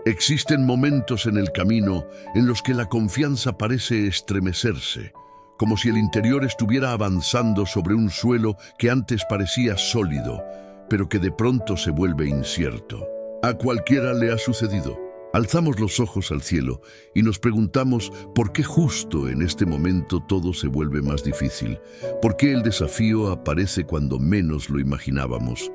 Existen momentos en el camino en los que la confianza parece estremecerse, como si el interior estuviera avanzando sobre un suelo que antes parecía sólido, pero que de pronto se vuelve incierto. A cualquiera le ha sucedido. Alzamos los ojos al cielo y nos preguntamos por qué justo en este momento todo se vuelve más difícil, por qué el desafío aparece cuando menos lo imaginábamos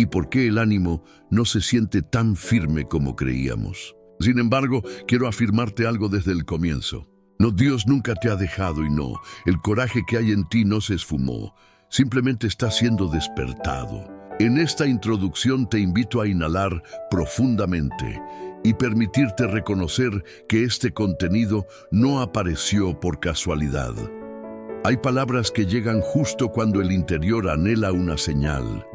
y por qué el ánimo no se siente tan firme como creíamos. Sin embargo, quiero afirmarte algo desde el comienzo. No, Dios nunca te ha dejado y no, el coraje que hay en ti no se esfumó, simplemente está siendo despertado. En esta introducción te invito a inhalar profundamente y permitirte reconocer que este contenido no apareció por casualidad. Hay palabras que llegan justo cuando el interior anhela una señal,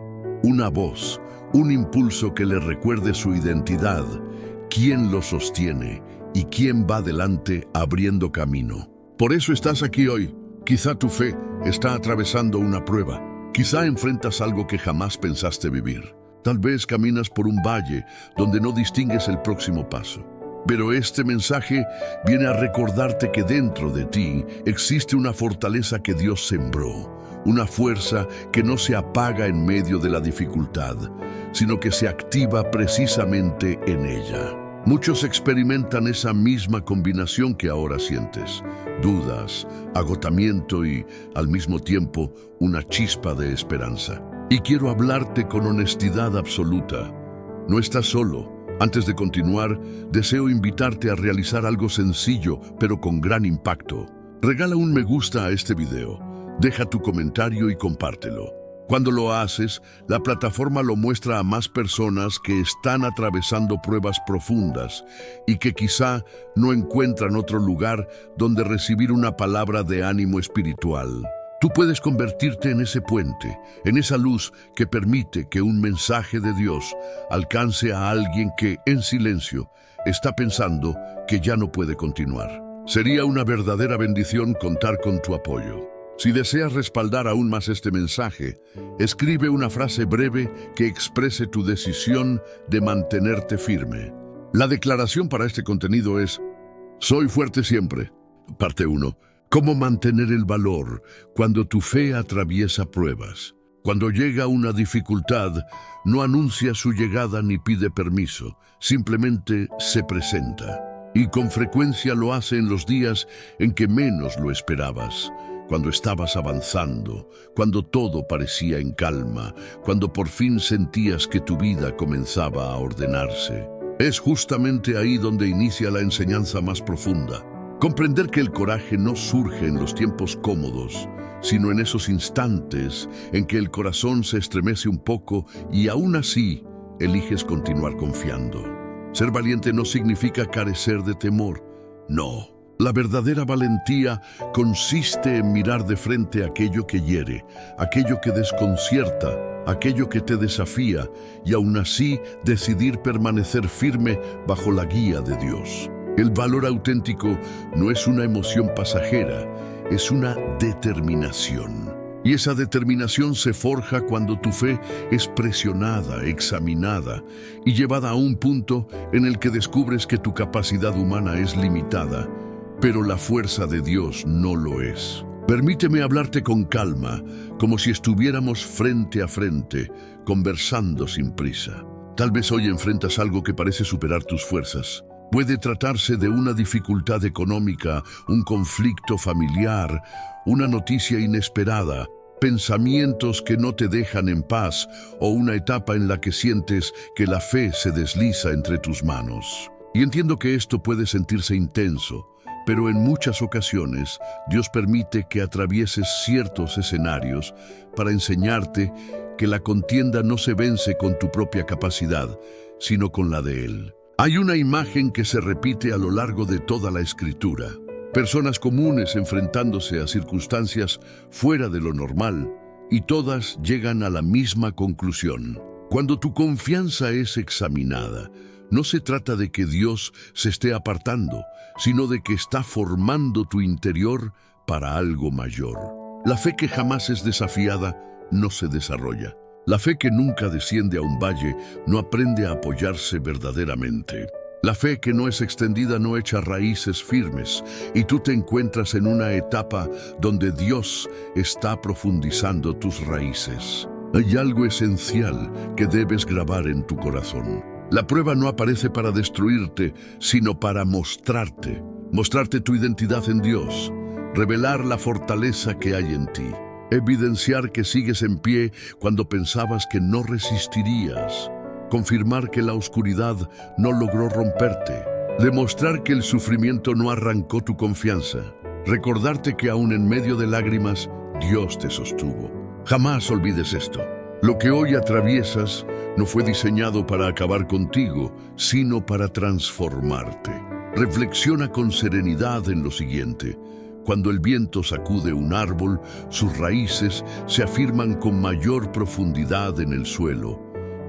una voz, un impulso que le recuerde su identidad, quién lo sostiene y quién va delante abriendo camino. Por eso estás aquí hoy. Quizá tu fe está atravesando una prueba. Quizá enfrentas algo que jamás pensaste vivir. Tal vez caminas por un valle donde no distingues el próximo paso. Pero este mensaje viene a recordarte que dentro de ti existe una fortaleza que Dios sembró, una fuerza que no se apaga en medio de la dificultad, sino que se activa precisamente en ella. Muchos experimentan esa misma combinación que ahora sientes: dudas, agotamiento y, al mismo tiempo, una chispa de esperanza. Y quiero hablarte con honestidad absoluta. No estás solo. Antes de continuar, deseo invitarte a realizar algo sencillo, pero con gran impacto. Regala un me gusta a este video, deja tu comentario y compártelo. Cuando lo haces, la plataforma lo muestra a más personas que están atravesando pruebas profundas y que quizá no encuentran otro lugar donde recibir una palabra de ánimo espiritual. Tú puedes convertirte en ese puente, en esa luz que permite que un mensaje de Dios alcance a alguien que, en silencio, está pensando que ya no puede continuar. Sería una verdadera bendición contar con tu apoyo. Si deseas respaldar aún más este mensaje, escribe una frase breve que exprese tu decisión de mantenerte firme. La declaración para este contenido es: soy fuerte siempre. Parte 1. ¿Cómo mantener el valor cuando tu fe atraviesa pruebas? Cuando llega una dificultad, no anuncia su llegada ni pide permiso, simplemente se presenta. Y con frecuencia lo hace en los días en que menos lo esperabas, cuando estabas avanzando, cuando todo parecía en calma, cuando por fin sentías que tu vida comenzaba a ordenarse. Es justamente ahí donde inicia la enseñanza más profunda. Comprender que el coraje no surge en los tiempos cómodos, sino en esos instantes en que el corazón se estremece un poco y aún así eliges continuar confiando. Ser valiente no significa carecer de temor, no. La verdadera valentía consiste en mirar de frente aquello que hiere, aquello que desconcierta, aquello que te desafía y aún así decidir permanecer firme bajo la guía de Dios. El valor auténtico no es una emoción pasajera, es una determinación. Y esa determinación se forja cuando tu fe es presionada, examinada y llevada a un punto en el que descubres que tu capacidad humana es limitada, pero la fuerza de Dios no lo es. Permíteme hablarte con calma, como si estuviéramos frente a frente, conversando sin prisa. Tal vez hoy enfrentas algo que parece superar tus fuerzas. Puede tratarse de una dificultad económica, un conflicto familiar, una noticia inesperada, pensamientos que no te dejan en paz o una etapa en la que sientes que la fe se desliza entre tus manos. Y entiendo que esto puede sentirse intenso, pero en muchas ocasiones Dios permite que atravieses ciertos escenarios para enseñarte que la contienda no se vence con tu propia capacidad, sino con la de Él. Hay una imagen que se repite a lo largo de toda la Escritura. Personas comunes enfrentándose a circunstancias fuera de lo normal, y todas llegan a la misma conclusión. Cuando tu confianza es examinada, no se trata de que Dios se esté apartando, sino de que está formando tu interior para algo mayor. La fe que jamás es desafiada no se desarrolla. La fe que nunca desciende a un valle no aprende a apoyarse verdaderamente. La fe que no es extendida no echa raíces firmes, y tú te encuentras en una etapa donde Dios está profundizando tus raíces. Hay algo esencial que debes grabar en tu corazón. La prueba no aparece para destruirte, sino para mostrarte tu identidad en Dios, revelar la fortaleza que hay en ti, evidenciar que sigues en pie cuando pensabas que no resistirías, confirmar que la oscuridad no logró romperte, demostrar que el sufrimiento no arrancó tu confianza, recordarte que aún en medio de lágrimas, Dios te sostuvo. Jamás olvides esto. Lo que hoy atraviesas no fue diseñado para acabar contigo, sino para transformarte. Reflexiona con serenidad en lo siguiente. Cuando el viento sacude un árbol, sus raíces se afirman con mayor profundidad en el suelo.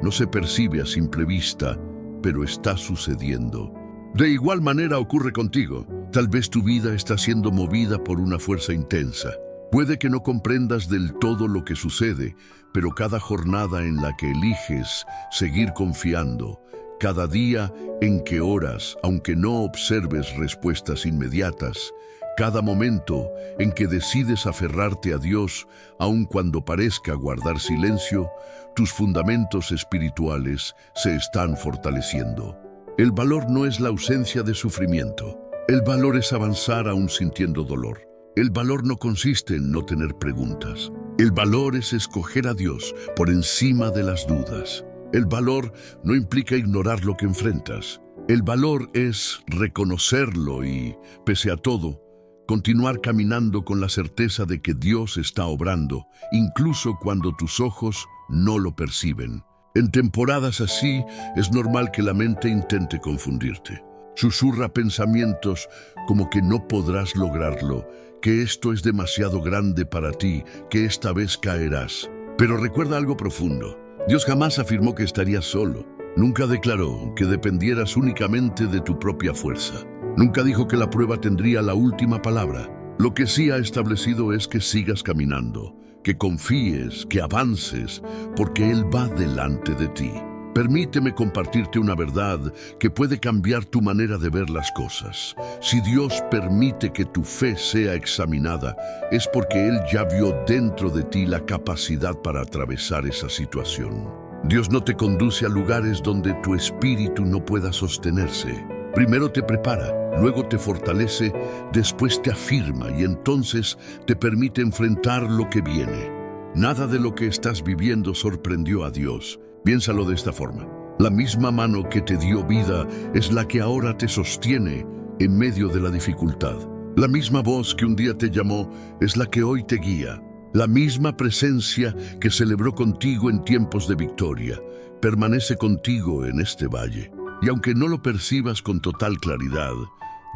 No se percibe a simple vista, pero está sucediendo. De igual manera ocurre contigo. Tal vez tu vida está siendo movida por una fuerza intensa. Puede que no comprendas del todo lo que sucede, pero cada jornada en la que eliges seguir confiando, cada día en que oras, aunque no observes respuestas inmediatas, cada momento en que decides aferrarte a Dios, aun cuando parezca guardar silencio, tus fundamentos espirituales se están fortaleciendo. El valor no es la ausencia de sufrimiento. El valor es avanzar aún sintiendo dolor. El valor no consiste en no tener preguntas. El valor es escoger a Dios por encima de las dudas. El valor no implica ignorar lo que enfrentas. El valor es reconocerlo y, pese a todo, continuar caminando con la certeza de que Dios está obrando, incluso cuando tus ojos no lo perciben. En temporadas así, es normal que la mente intente confundirte. Susurra pensamientos como que no podrás lograrlo, que esto es demasiado grande para ti, que esta vez caerás. Pero recuerda algo profundo. Dios jamás afirmó que estarías solo. Nunca declaró que dependieras únicamente de tu propia fuerza. Nunca dijo que la prueba tendría la última palabra. Lo que sí ha establecido es que sigas caminando, que confíes, que avances, porque Él va delante de ti. Permíteme compartirte una verdad que puede cambiar tu manera de ver las cosas. Si Dios permite que tu fe sea examinada, es porque Él ya vio dentro de ti la capacidad para atravesar esa situación. Dios no te conduce a lugares donde tu espíritu no pueda sostenerse. Primero te prepara, luego te fortalece, después te afirma y entonces te permite enfrentar lo que viene. Nada de lo que estás viviendo sorprendió a Dios. Piénsalo de esta forma. La misma mano que te dio vida es la que ahora te sostiene en medio de la dificultad. La misma voz que un día te llamó es la que hoy te guía. La misma presencia que celebró contigo en tiempos de victoria permanece contigo en este valle. Y aunque no lo percibas con total claridad,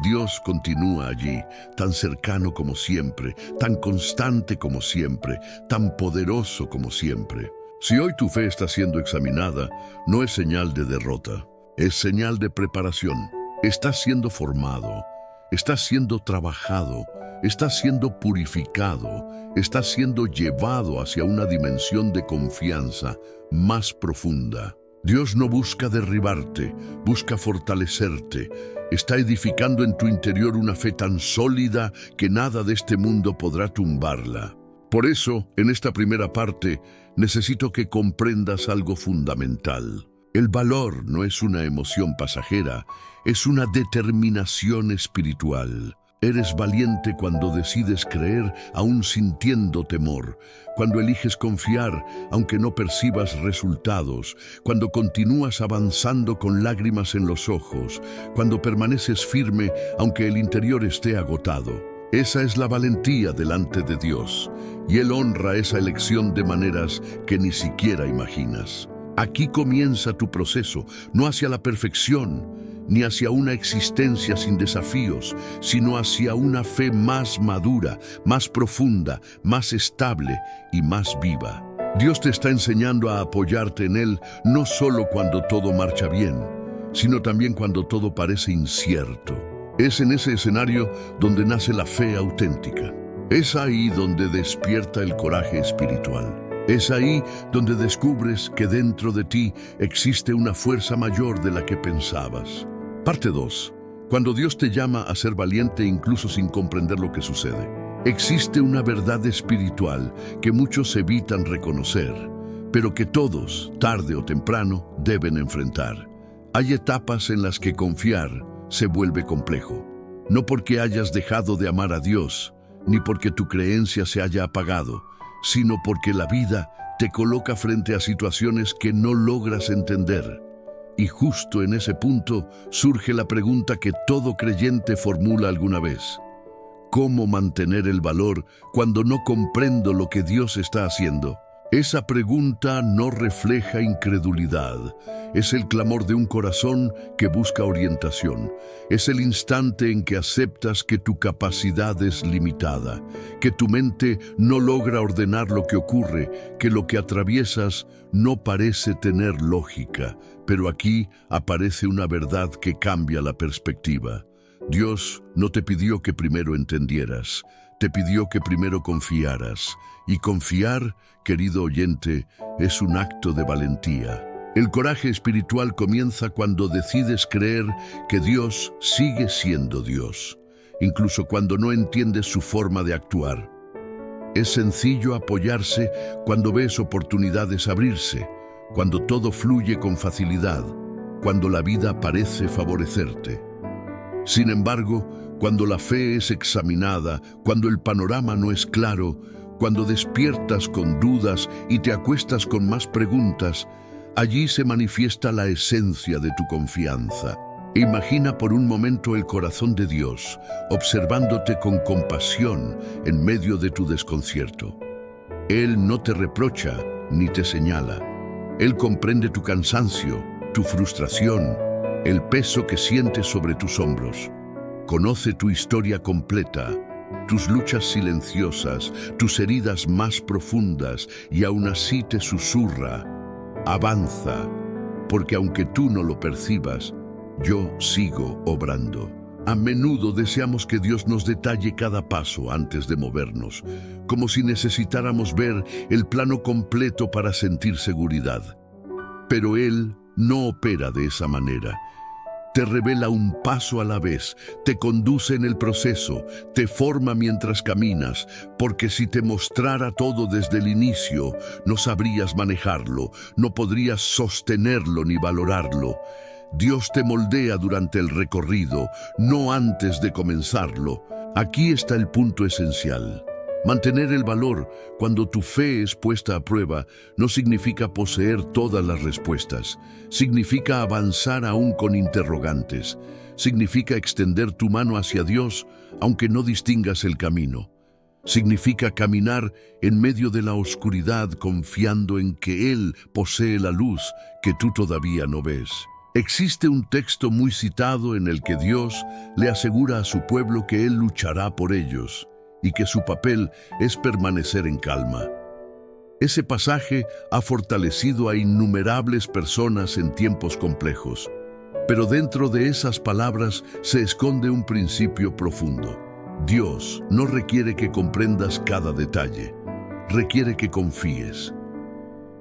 Dios continúa allí, tan cercano como siempre, tan constante como siempre, tan poderoso como siempre. Si hoy tu fe está siendo examinada, no es señal de derrota, es señal de preparación. Estás siendo formado, estás siendo trabajado, estás siendo purificado, estás siendo llevado hacia una dimensión de confianza más profunda. Dios no busca derribarte, busca fortalecerte. Está edificando en tu interior una fe tan sólida que nada de este mundo podrá tumbarla. Por eso, en esta primera parte, necesito que comprendas algo fundamental. El valor no es una emoción pasajera, es una determinación espiritual. Eres valiente cuando decides creer aún sintiendo temor, cuando eliges confiar aunque no percibas resultados, cuando continúas avanzando con lágrimas en los ojos, cuando permaneces firme aunque el interior esté agotado. Esa es la valentía delante de Dios, y Él honra esa elección de maneras que ni siquiera imaginas. Aquí comienza tu proceso, no hacia la perfección, ni hacia una existencia sin desafíos, sino hacia una fe más madura, más profunda, más estable y más viva. Dios te está enseñando a apoyarte en Él no solo cuando todo marcha bien, sino también cuando todo parece incierto. Es en ese escenario donde nace la fe auténtica. Es ahí donde despierta el coraje espiritual. Es ahí donde descubres que dentro de ti existe una fuerza mayor de la que pensabas. Parte 2. Cuando Dios te llama a ser valiente incluso sin comprender lo que sucede. Existe una verdad espiritual que muchos evitan reconocer, pero que todos, tarde o temprano, deben enfrentar. Hay etapas en las que confiar se vuelve complejo. No porque hayas dejado de amar a Dios, ni porque tu creencia se haya apagado, sino porque la vida te coloca frente a situaciones que no logras entender. Y justo en ese punto surge la pregunta que todo creyente formula alguna vez. ¿Cómo mantener el valor cuando no comprendo lo que Dios está haciendo? Esa pregunta no refleja incredulidad. Es el clamor de un corazón que busca orientación. Es el instante en que aceptas que tu capacidad es limitada, que tu mente no logra ordenar lo que ocurre, que lo que atraviesas no parece tener lógica. Pero aquí aparece una verdad que cambia la perspectiva. Dios no te pidió que primero entendieras, te pidió que primero confiaras. Y confiar, querido oyente, es un acto de valentía. El coraje espiritual comienza cuando decides creer que Dios sigue siendo Dios, incluso cuando no entiendes su forma de actuar. Es sencillo apoyarse cuando ves oportunidades abrirse, cuando todo fluye con facilidad, cuando la vida parece favorecerte. Sin embargo, cuando la fe es examinada, cuando el panorama no es claro, cuando despiertas con dudas y te acuestas con más preguntas, allí se manifiesta la esencia de tu confianza. Imagina por un momento el corazón de Dios, observándote con compasión en medio de tu desconcierto. Él no te reprocha ni te señala. Él comprende tu cansancio, tu frustración, el peso que sientes sobre tus hombros. Conoce tu historia completa, tus luchas silenciosas, tus heridas más profundas, y aún así te susurra: avanza, porque aunque tú no lo percibas, yo sigo obrando. A menudo deseamos que Dios nos detalle cada paso antes de movernos, como si necesitáramos ver el plano completo para sentir seguridad. Pero Él no opera de esa manera. Te revela un paso a la vez, te conduce en el proceso, te forma mientras caminas, porque si te mostrara todo desde el inicio, no sabrías manejarlo, no podrías sostenerlo ni valorarlo. Dios te moldea durante el recorrido, no antes de comenzarlo. Aquí está el punto esencial. Mantener el valor cuando tu fe es puesta a prueba no significa poseer todas las respuestas. Significa avanzar aún con interrogantes. Significa extender tu mano hacia Dios aunque no distingas el camino. Significa caminar en medio de la oscuridad confiando en que Él posee la luz que tú todavía no ves. Existe un texto muy citado en el que Dios le asegura a su pueblo que Él luchará por ellos y que su papel es permanecer en calma. Ese pasaje ha fortalecido a innumerables personas en tiempos complejos, pero dentro de esas palabras se esconde un principio profundo. Dios no requiere que comprendas cada detalle, requiere que confíes.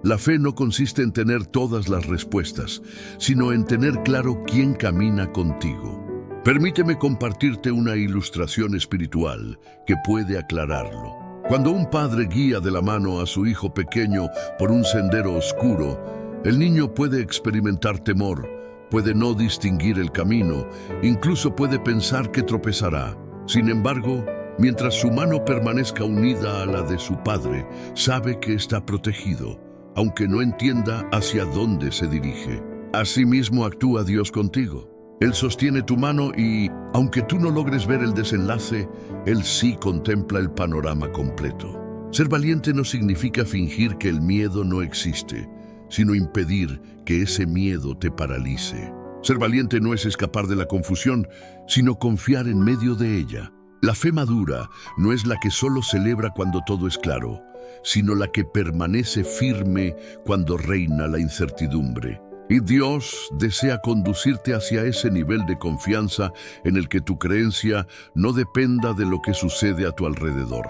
La fe no consiste en tener todas las respuestas, sino en tener claro quién camina contigo. Permíteme compartirte una ilustración espiritual que puede aclararlo. Cuando un padre guía de la mano a su hijo pequeño por un sendero oscuro, el niño puede experimentar temor, puede no distinguir el camino, incluso puede pensar que tropezará. Sin embargo, mientras su mano permanezca unida a la de su padre, sabe que está protegido, aunque no entienda hacia dónde se dirige. Asimismo actúa Dios contigo. Él sostiene tu mano y, aunque tú no logres ver el desenlace, Él sí contempla el panorama completo. Ser valiente no significa fingir que el miedo no existe, sino impedir que ese miedo te paralice. Ser valiente no es escapar de la confusión, sino confiar en medio de ella. La fe madura no es la que solo celebra cuando todo es claro, sino la que permanece firme cuando reina la incertidumbre. Y Dios desea conducirte hacia ese nivel de confianza en el que tu creencia no dependa de lo que sucede a tu alrededor,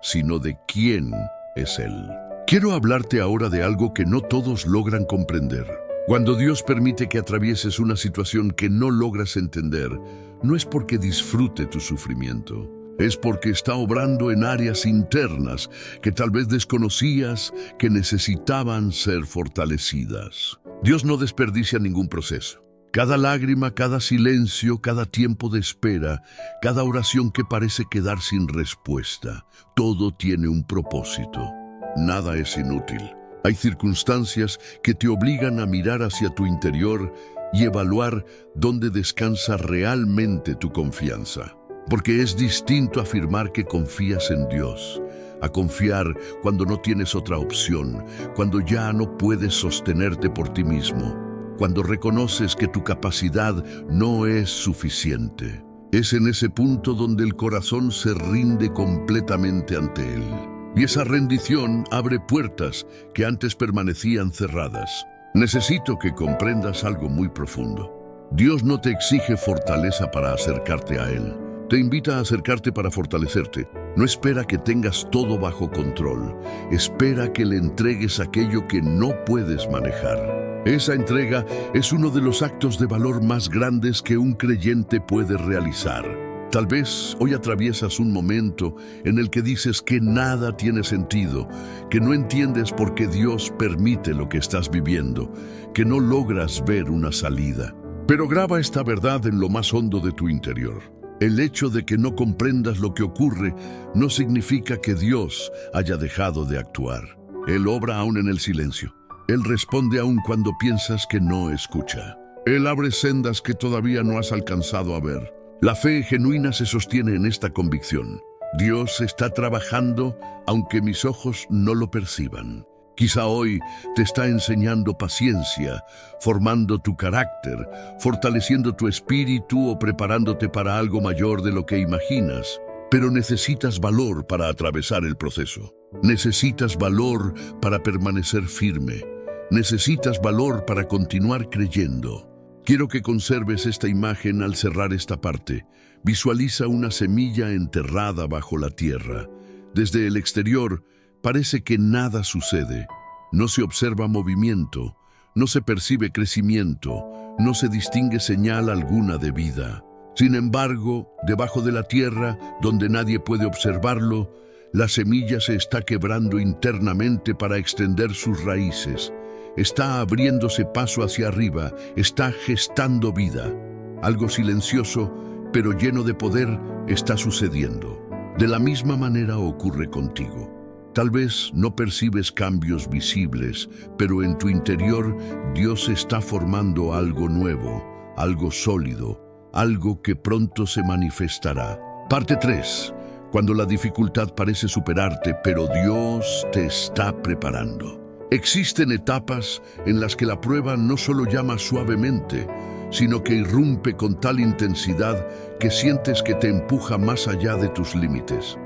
sino de quién es Él. Quiero hablarte ahora de algo que no todos logran comprender. Cuando Dios permite que atravieses una situación que no logras entender, no es porque disfrute tu sufrimiento. Es porque está obrando en áreas internas que tal vez desconocías que necesitaban ser fortalecidas. Dios no desperdicia ningún proceso. Cada lágrima, cada silencio, cada tiempo de espera, cada oración que parece quedar sin respuesta, todo tiene un propósito. Nada es inútil. Hay circunstancias que te obligan a mirar hacia tu interior y evaluar dónde descansa realmente tu confianza. Porque es distinto afirmar que confías en Dios, a confiar cuando no tienes otra opción, cuando ya no puedes sostenerte por ti mismo, cuando reconoces que tu capacidad no es suficiente. Es en ese punto donde el corazón se rinde completamente ante Él. Y esa rendición abre puertas que antes permanecían cerradas. Necesito que comprendas algo muy profundo. Dios no te exige fortaleza para acercarte a Él. Te invita a acercarte para fortalecerte. No espera que tengas todo bajo control. Espera que le entregues aquello que no puedes manejar. Esa entrega es uno de los actos de valor más grandes que un creyente puede realizar. Tal vez hoy atraviesas un momento en el que dices que nada tiene sentido, que no entiendes por qué Dios permite lo que estás viviendo, que no logras ver una salida. Pero graba esta verdad en lo más hondo de tu interior. El hecho de que no comprendas lo que ocurre no significa que Dios haya dejado de actuar. Él obra aún en el silencio. Él responde aún cuando piensas que no escucha. Él abre sendas que todavía no has alcanzado a ver. La fe genuina se sostiene en esta convicción. Dios está trabajando aunque mis ojos no lo perciban. Quizá hoy te está enseñando paciencia, formando tu carácter, fortaleciendo tu espíritu o preparándote para algo mayor de lo que imaginas. Pero necesitas valor para atravesar el proceso. Necesitas valor para permanecer firme. Necesitas valor para continuar creyendo. Quiero que conserves esta imagen al cerrar esta parte. Visualiza una semilla enterrada bajo la tierra. Desde el exterior, parece que nada sucede. No se observa movimiento, no se percibe crecimiento, no se distingue señal alguna de vida. Sin embargo, debajo de la tierra, donde nadie puede observarlo, la semilla se está quebrando internamente para extender sus raíces. Está abriéndose paso hacia arriba, está gestando vida. Algo silencioso, pero lleno de poder, está sucediendo. De la misma manera ocurre contigo. Tal vez no percibes cambios visibles, pero en tu interior Dios está formando algo nuevo, algo sólido, algo que pronto se manifestará. Parte 3. Cuando la dificultad parece superarte, pero Dios te está preparando. Existen etapas en las que la prueba no solo llama suavemente, sino que irrumpe con tal intensidad que sientes que te empuja más allá de tus límites.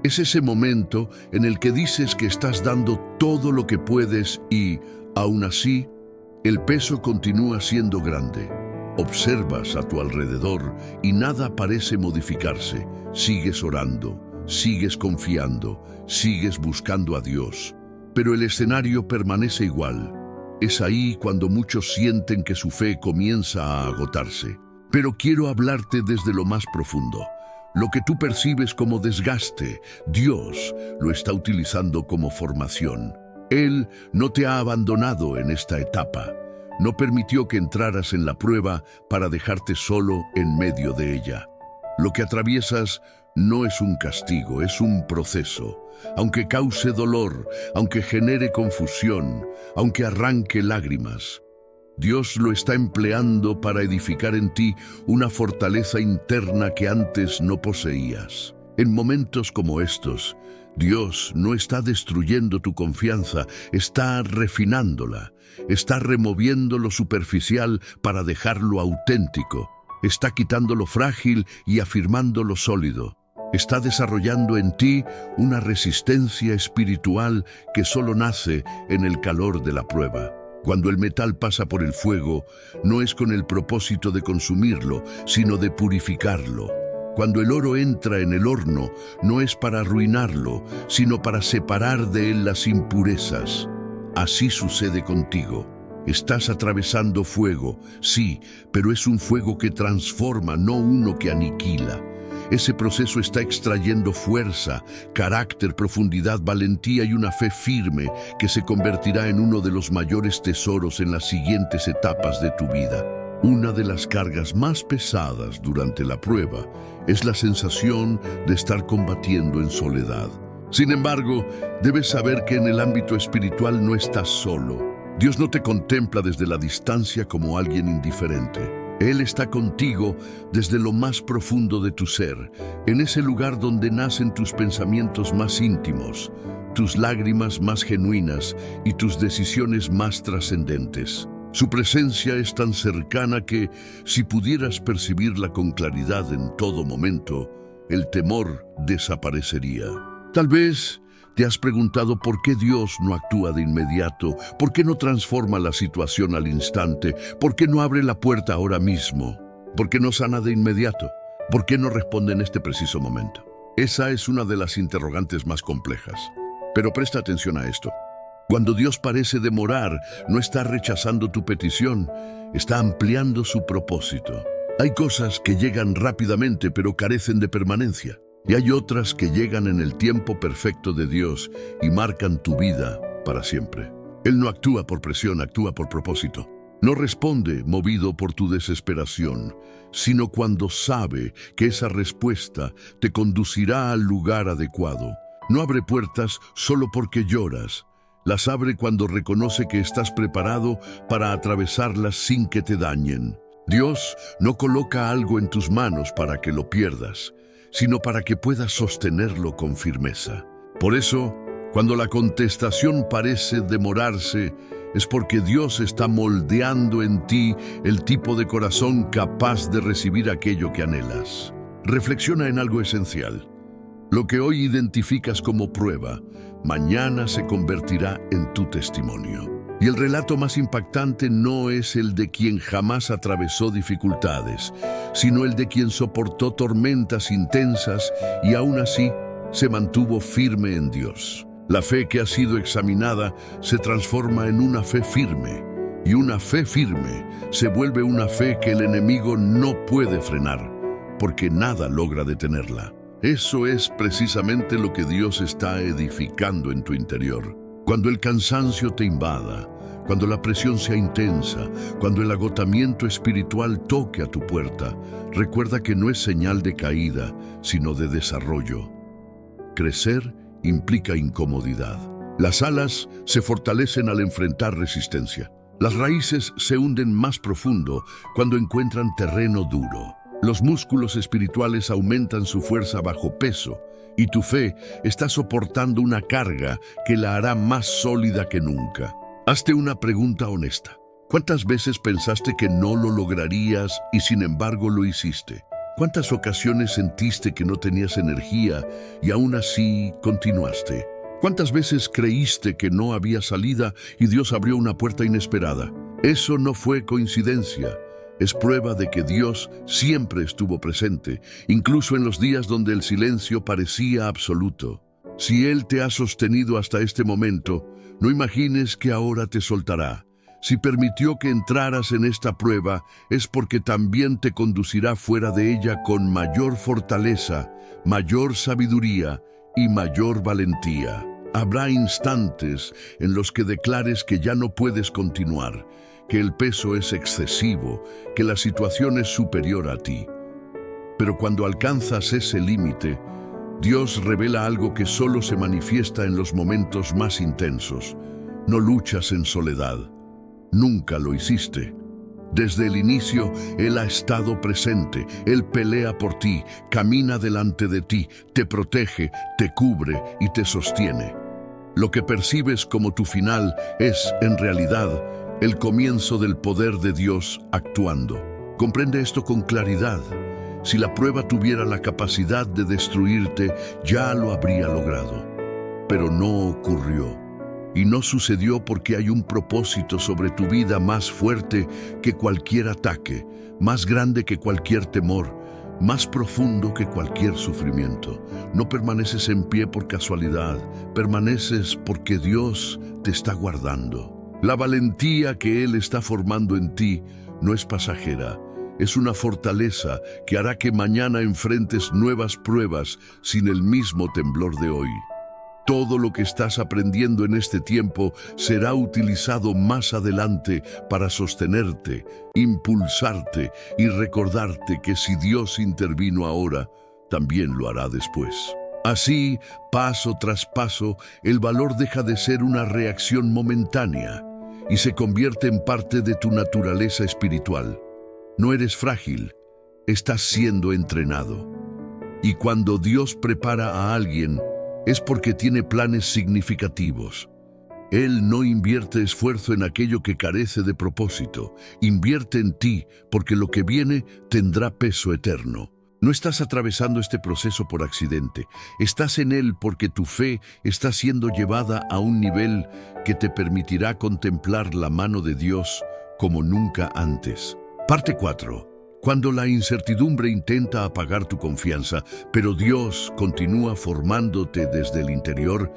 Es ese momento en el que dices que estás dando todo lo que puedes y, aún así, el peso continúa siendo grande. Observas a tu alrededor y nada parece modificarse. Sigues orando, sigues confiando, sigues buscando a Dios. Pero el escenario permanece igual. Es ahí cuando muchos sienten que su fe comienza a agotarse. Pero quiero hablarte desde lo más profundo. Lo que tú percibes como desgaste, Dios lo está utilizando como formación. Él no te ha abandonado en esta etapa. No permitió que entraras en la prueba para dejarte solo en medio de ella. Lo que atraviesas no es un castigo, es un proceso. Aunque cause dolor, aunque genere confusión, aunque arranque lágrimas, Dios lo está empleando para edificar en ti una fortaleza interna que antes no poseías. En momentos como estos, Dios no está destruyendo tu confianza, está refinándola, está removiendo lo superficial para dejarlo auténtico, está quitando lo frágil y afirmando lo sólido. Está desarrollando en ti una resistencia espiritual que solo nace en el calor de la prueba. Cuando el metal pasa por el fuego, no es con el propósito de consumirlo, sino de purificarlo. Cuando el oro entra en el horno, no es para arruinarlo, sino para separar de él las impurezas. Así sucede contigo. Estás atravesando fuego, sí, pero es un fuego que transforma, no uno que aniquila. Ese proceso está extrayendo fuerza, carácter, profundidad, valentía y una fe firme que se convertirá en uno de los mayores tesoros en las siguientes etapas de tu vida. Una de las cargas más pesadas durante la prueba es la sensación de estar combatiendo en soledad. Sin embargo, debes saber que en el ámbito espiritual no estás solo. Dios no te contempla desde la distancia como alguien indiferente. Él está contigo desde lo más profundo de tu ser, en ese lugar donde nacen tus pensamientos más íntimos, tus lágrimas más genuinas y tus decisiones más trascendentes. Su presencia es tan cercana que, si pudieras percibirla con claridad en todo momento, el temor desaparecería. Tal vez te has preguntado por qué Dios no actúa de inmediato, por qué no transforma la situación al instante, por qué no abre la puerta ahora mismo, por qué no sana de inmediato, por qué no responde en este preciso momento. Esa es una de las interrogantes más complejas. Pero presta atención a esto. Cuando Dios parece demorar, no está rechazando tu petición, está ampliando su propósito. Hay cosas que llegan rápidamente pero carecen de permanencia. Y hay otras que llegan en el tiempo perfecto de Dios y marcan tu vida para siempre. Él no actúa por presión, actúa por propósito. No responde movido por tu desesperación, sino cuando sabe que esa respuesta te conducirá al lugar adecuado. No abre puertas solo porque lloras. Las abre cuando reconoce que estás preparado para atravesarlas sin que te dañen. Dios no coloca algo en tus manos para que lo pierdas, sino para que puedas sostenerlo con firmeza. Por eso, cuando la contestación parece demorarse, es porque Dios está moldeando en ti el tipo de corazón capaz de recibir aquello que anhelas. Reflexiona en algo esencial. Lo que hoy identificas como prueba, mañana se convertirá en tu testimonio. Y el relato más impactante no es el de quien jamás atravesó dificultades, sino el de quien soportó tormentas intensas y aún así se mantuvo firme en Dios. La fe que ha sido examinada se transforma en una fe firme, y una fe firme se vuelve una fe que el enemigo no puede frenar, porque nada logra detenerla. Eso es precisamente lo que Dios está edificando en tu interior. Cuando el cansancio te invada, cuando la presión sea intensa, cuando el agotamiento espiritual toque a tu puerta, recuerda que no es señal de caída, sino de desarrollo. Crecer implica incomodidad. Las alas se fortalecen al enfrentar resistencia. Las raíces se hunden más profundo cuando encuentran terreno duro. Los músculos espirituales aumentan su fuerza bajo peso, y tu fe está soportando una carga que la hará más sólida que nunca. Hazte una pregunta honesta. ¿Cuántas veces pensaste que no lo lograrías y sin embargo lo hiciste? ¿Cuántas ocasiones sentiste que no tenías energía y aún así continuaste? ¿Cuántas veces creíste que no había salida y Dios abrió una puerta inesperada? Eso no fue coincidencia. Es prueba de que Dios siempre estuvo presente, incluso en los días donde el silencio parecía absoluto. Si Él te ha sostenido hasta este momento, no imagines que ahora te soltará. Si permitió que entraras en esta prueba, es porque también te conducirá fuera de ella con mayor fortaleza, mayor sabiduría y mayor valentía. Habrá instantes en los que declares que ya no puedes continuar, que el peso es excesivo, que la situación es superior a ti. Pero cuando alcanzas ese límite, Dios revela algo que solo se manifiesta en los momentos más intensos. No luchas en soledad. Nunca lo hiciste. Desde el inicio, Él ha estado presente. Él pelea por ti, camina delante de ti, te protege, te cubre y te sostiene. Lo que percibes como tu final es, en realidad, el comienzo del poder de Dios actuando. Comprende esto con claridad. Si la prueba tuviera la capacidad de destruirte, ya lo habría logrado. Pero no ocurrió. Y no sucedió porque hay un propósito sobre tu vida más fuerte que cualquier ataque, más grande que cualquier temor, más profundo que cualquier sufrimiento. No permaneces en pie por casualidad, permaneces porque Dios te está guardando. La valentía que Él está formando en ti no es pasajera. Es una fortaleza que hará que mañana enfrentes nuevas pruebas sin el mismo temblor de hoy. Todo lo que estás aprendiendo en este tiempo será utilizado más adelante para sostenerte, impulsarte y recordarte que si Dios intervino ahora, también lo hará después. Así, paso tras paso, el valor deja de ser una reacción momentánea y se convierte en parte de tu naturaleza espiritual. No eres frágil, estás siendo entrenado. Y cuando Dios prepara a alguien, es porque tiene planes significativos. Él no invierte esfuerzo en aquello que carece de propósito. Invierte en ti porque lo que viene tendrá peso eterno. No estás atravesando este proceso por accidente. Estás en él porque tu fe está siendo llevada a un nivel que te permitirá contemplar la mano de Dios como nunca antes. Parte 4. Cuando la incertidumbre intenta apagar tu confianza, pero Dios continúa formándote desde el interior,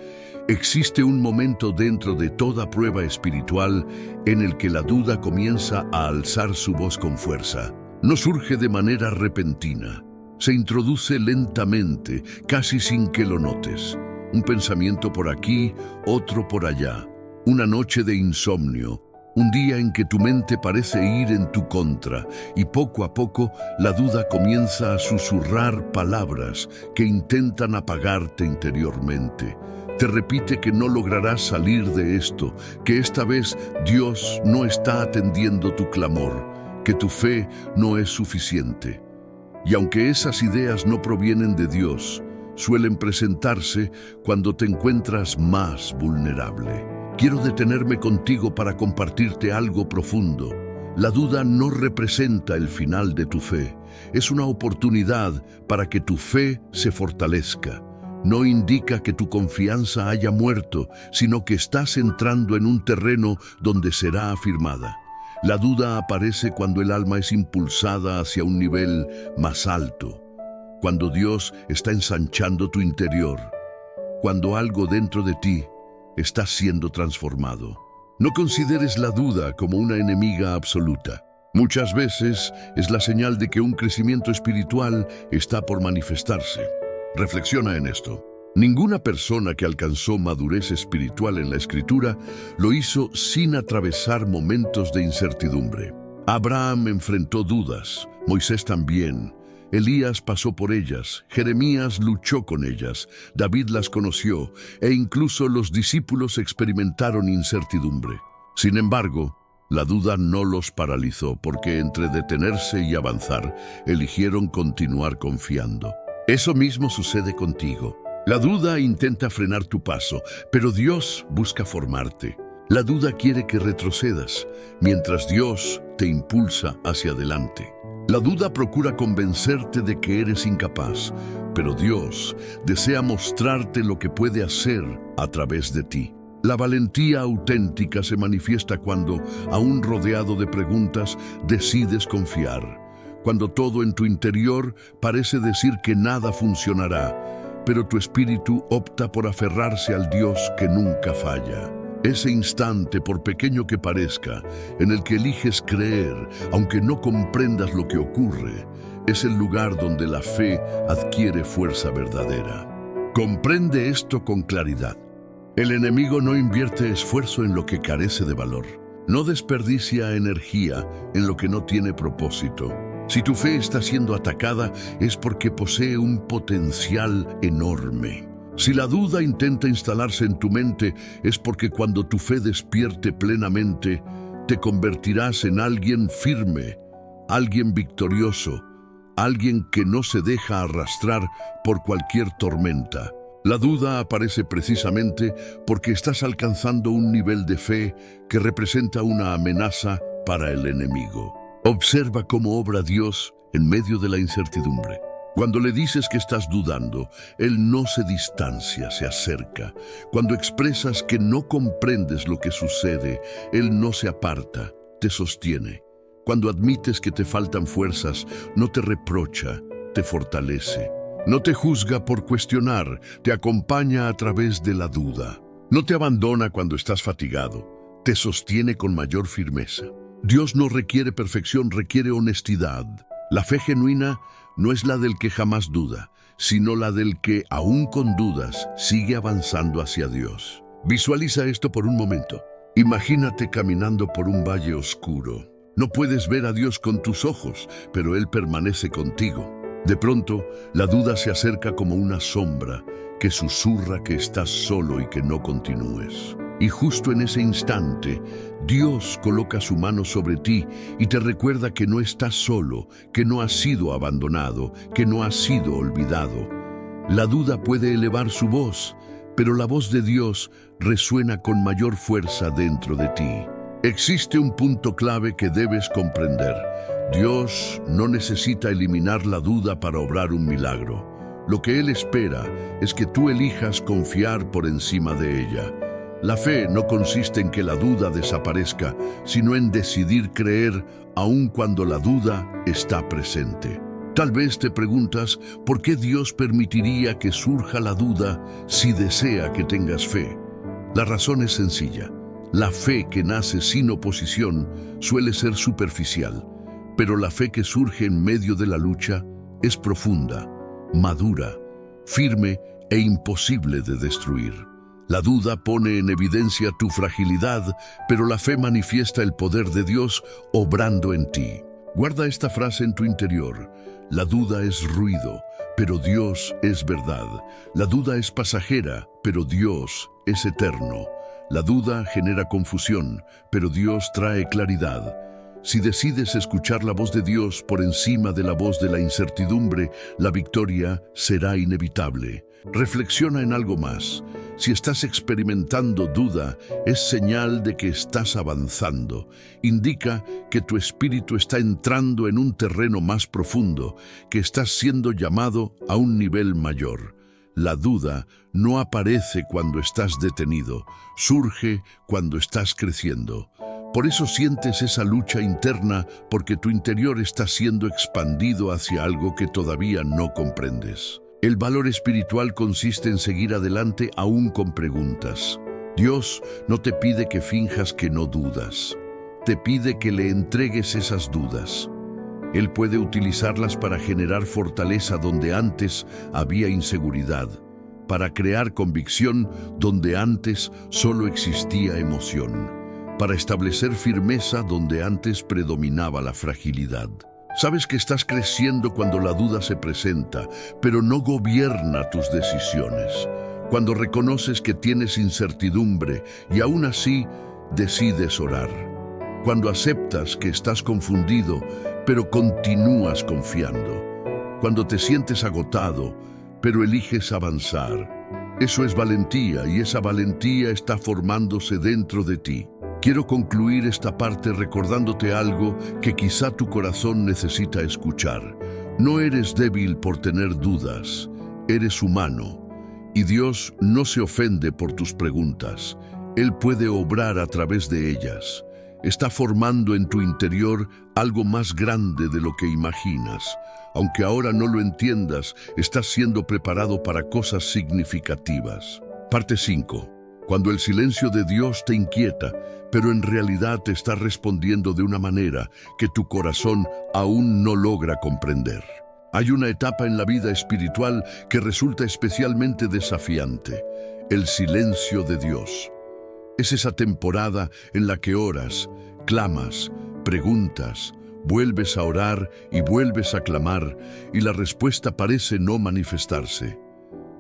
existe un momento dentro de toda prueba espiritual en el que la duda comienza a alzar su voz con fuerza. No surge de manera repentina, se introduce lentamente, casi sin que lo notes. Un pensamiento por aquí, otro por allá. Una noche de insomnio. Un día en que tu mente parece ir en tu contra y poco a poco la duda comienza a susurrar palabras que intentan apagarte interiormente. Te repite que no lograrás salir de esto, que esta vez Dios no está atendiendo tu clamor, que tu fe no es suficiente. Y aunque esas ideas no provienen de Dios, suelen presentarse cuando te encuentras más vulnerable. Quiero detenerme contigo para compartirte algo profundo. La duda no representa el final de tu fe. Es una oportunidad para que tu fe se fortalezca. No indica que tu confianza haya muerto, sino que estás entrando en un terreno donde será afirmada. La duda aparece cuando el alma es impulsada hacia un nivel más alto, cuando Dios está ensanchando tu interior, cuando algo dentro de ti está siendo transformado. No consideres la duda como una enemiga absoluta. Muchas veces es la señal de que un crecimiento espiritual está por manifestarse. Reflexiona en esto. Ninguna persona que alcanzó madurez espiritual en la Escritura lo hizo sin atravesar momentos de incertidumbre. Abraham enfrentó dudas, Moisés también. Elías pasó por ellas, Jeremías luchó con ellas, David las conoció e incluso los discípulos experimentaron incertidumbre. Sin embargo, la duda no los paralizó porque entre detenerse y avanzar, eligieron continuar confiando. Eso mismo sucede contigo. La duda intenta frenar tu paso, pero Dios busca formarte. La duda quiere que retrocedas, mientras Dios te impulsa hacia adelante. La duda procura convencerte de que eres incapaz, pero Dios desea mostrarte lo que puede hacer a través de ti. La valentía auténtica se manifiesta cuando, aún rodeado de preguntas, decides confiar. Cuando todo en tu interior parece decir que nada funcionará, pero tu espíritu opta por aferrarse al Dios que nunca falla. Ese instante, por pequeño que parezca, en el que eliges creer, aunque no comprendas lo que ocurre, es el lugar donde la fe adquiere fuerza verdadera. Comprende esto con claridad. El enemigo no invierte esfuerzo en lo que carece de valor. No desperdicia energía en lo que no tiene propósito. Si tu fe está siendo atacada, es porque posee un potencial enorme. Si la duda intenta instalarse en tu mente, es porque cuando tu fe despierte plenamente, te convertirás en alguien firme, alguien victorioso, alguien que no se deja arrastrar por cualquier tormenta. La duda aparece precisamente porque estás alcanzando un nivel de fe que representa una amenaza para el enemigo. Observa cómo obra Dios en medio de la incertidumbre. Cuando le dices que estás dudando, Él no se distancia, se acerca. Cuando expresas que no comprendes lo que sucede, Él no se aparta, te sostiene. Cuando admites que te faltan fuerzas, no te reprocha, te fortalece. No te juzga por cuestionar, te acompaña a través de la duda. No te abandona cuando estás fatigado, te sostiene con mayor firmeza. Dios no requiere perfección, requiere honestidad. La fe genuina no es la del que jamás duda, sino la del que, aún con dudas, sigue avanzando hacia Dios. Visualiza esto por un momento. Imagínate caminando por un valle oscuro. No puedes ver a Dios con tus ojos, pero Él permanece contigo. De pronto, la duda se acerca como una sombra que susurra que estás solo y que no continúes. Y justo en ese instante, Dios coloca su mano sobre ti y te recuerda que no estás solo, que no has sido abandonado, que no has sido olvidado. La duda puede elevar su voz, pero la voz de Dios resuena con mayor fuerza dentro de ti. Existe un punto clave que debes comprender. Dios no necesita eliminar la duda para obrar un milagro. Lo que Él espera es que tú elijas confiar por encima de ella. La fe no consiste en que la duda desaparezca, sino en decidir creer aun cuando la duda está presente. Tal vez te preguntas por qué Dios permitiría que surja la duda si desea que tengas fe. La razón es sencilla. La fe que nace sin oposición suele ser superficial, pero la fe que surge en medio de la lucha es profunda, madura, firme e imposible de destruir. La duda pone en evidencia tu fragilidad, pero la fe manifiesta el poder de Dios obrando en ti. Guarda esta frase en tu interior. La duda es ruido, pero Dios es verdad. La duda es pasajera, pero Dios es eterno. La duda genera confusión, pero Dios trae claridad. Si decides escuchar la voz de Dios por encima de la voz de la incertidumbre, la victoria será inevitable. Reflexiona en algo más. Si estás experimentando duda, es señal de que estás avanzando. Indica que tu espíritu está entrando en un terreno más profundo, que estás siendo llamado a un nivel mayor. La duda no aparece cuando estás detenido, surge cuando estás creciendo. Por eso sientes esa lucha interna, porque tu interior está siendo expandido hacia algo que todavía no comprendes. El valor espiritual consiste en seguir adelante aún con preguntas. Dios no te pide que finjas que no dudas. Te pide que le entregues esas dudas. Él puede utilizarlas para generar fortaleza donde antes había inseguridad, para crear convicción donde antes solo existía emoción, para establecer firmeza donde antes predominaba la fragilidad. Sabes que estás creciendo cuando la duda se presenta, pero no gobierna tus decisiones. Cuando reconoces que tienes incertidumbre y aún así decides orar. Cuando aceptas que estás confundido, pero continúas confiando. Cuando te sientes agotado, pero eliges avanzar. Eso es valentía y esa valentía está formándose dentro de ti. Quiero concluir esta parte recordándote algo que quizá tu corazón necesita escuchar. No eres débil por tener dudas, eres humano. Y Dios no se ofende por tus preguntas. Él puede obrar a través de ellas. Está formando en tu interior algo más grande de lo que imaginas. Aunque ahora no lo entiendas, estás siendo preparado para cosas significativas. Parte 5. Cuando el silencio de Dios te inquieta, pero en realidad te está respondiendo de una manera que tu corazón aún no logra comprender. Hay una etapa en la vida espiritual que resulta especialmente desafiante: el silencio de Dios. Es esa temporada en la que oras, clamas, preguntas, vuelves a orar y vuelves a clamar, y la respuesta parece no manifestarse.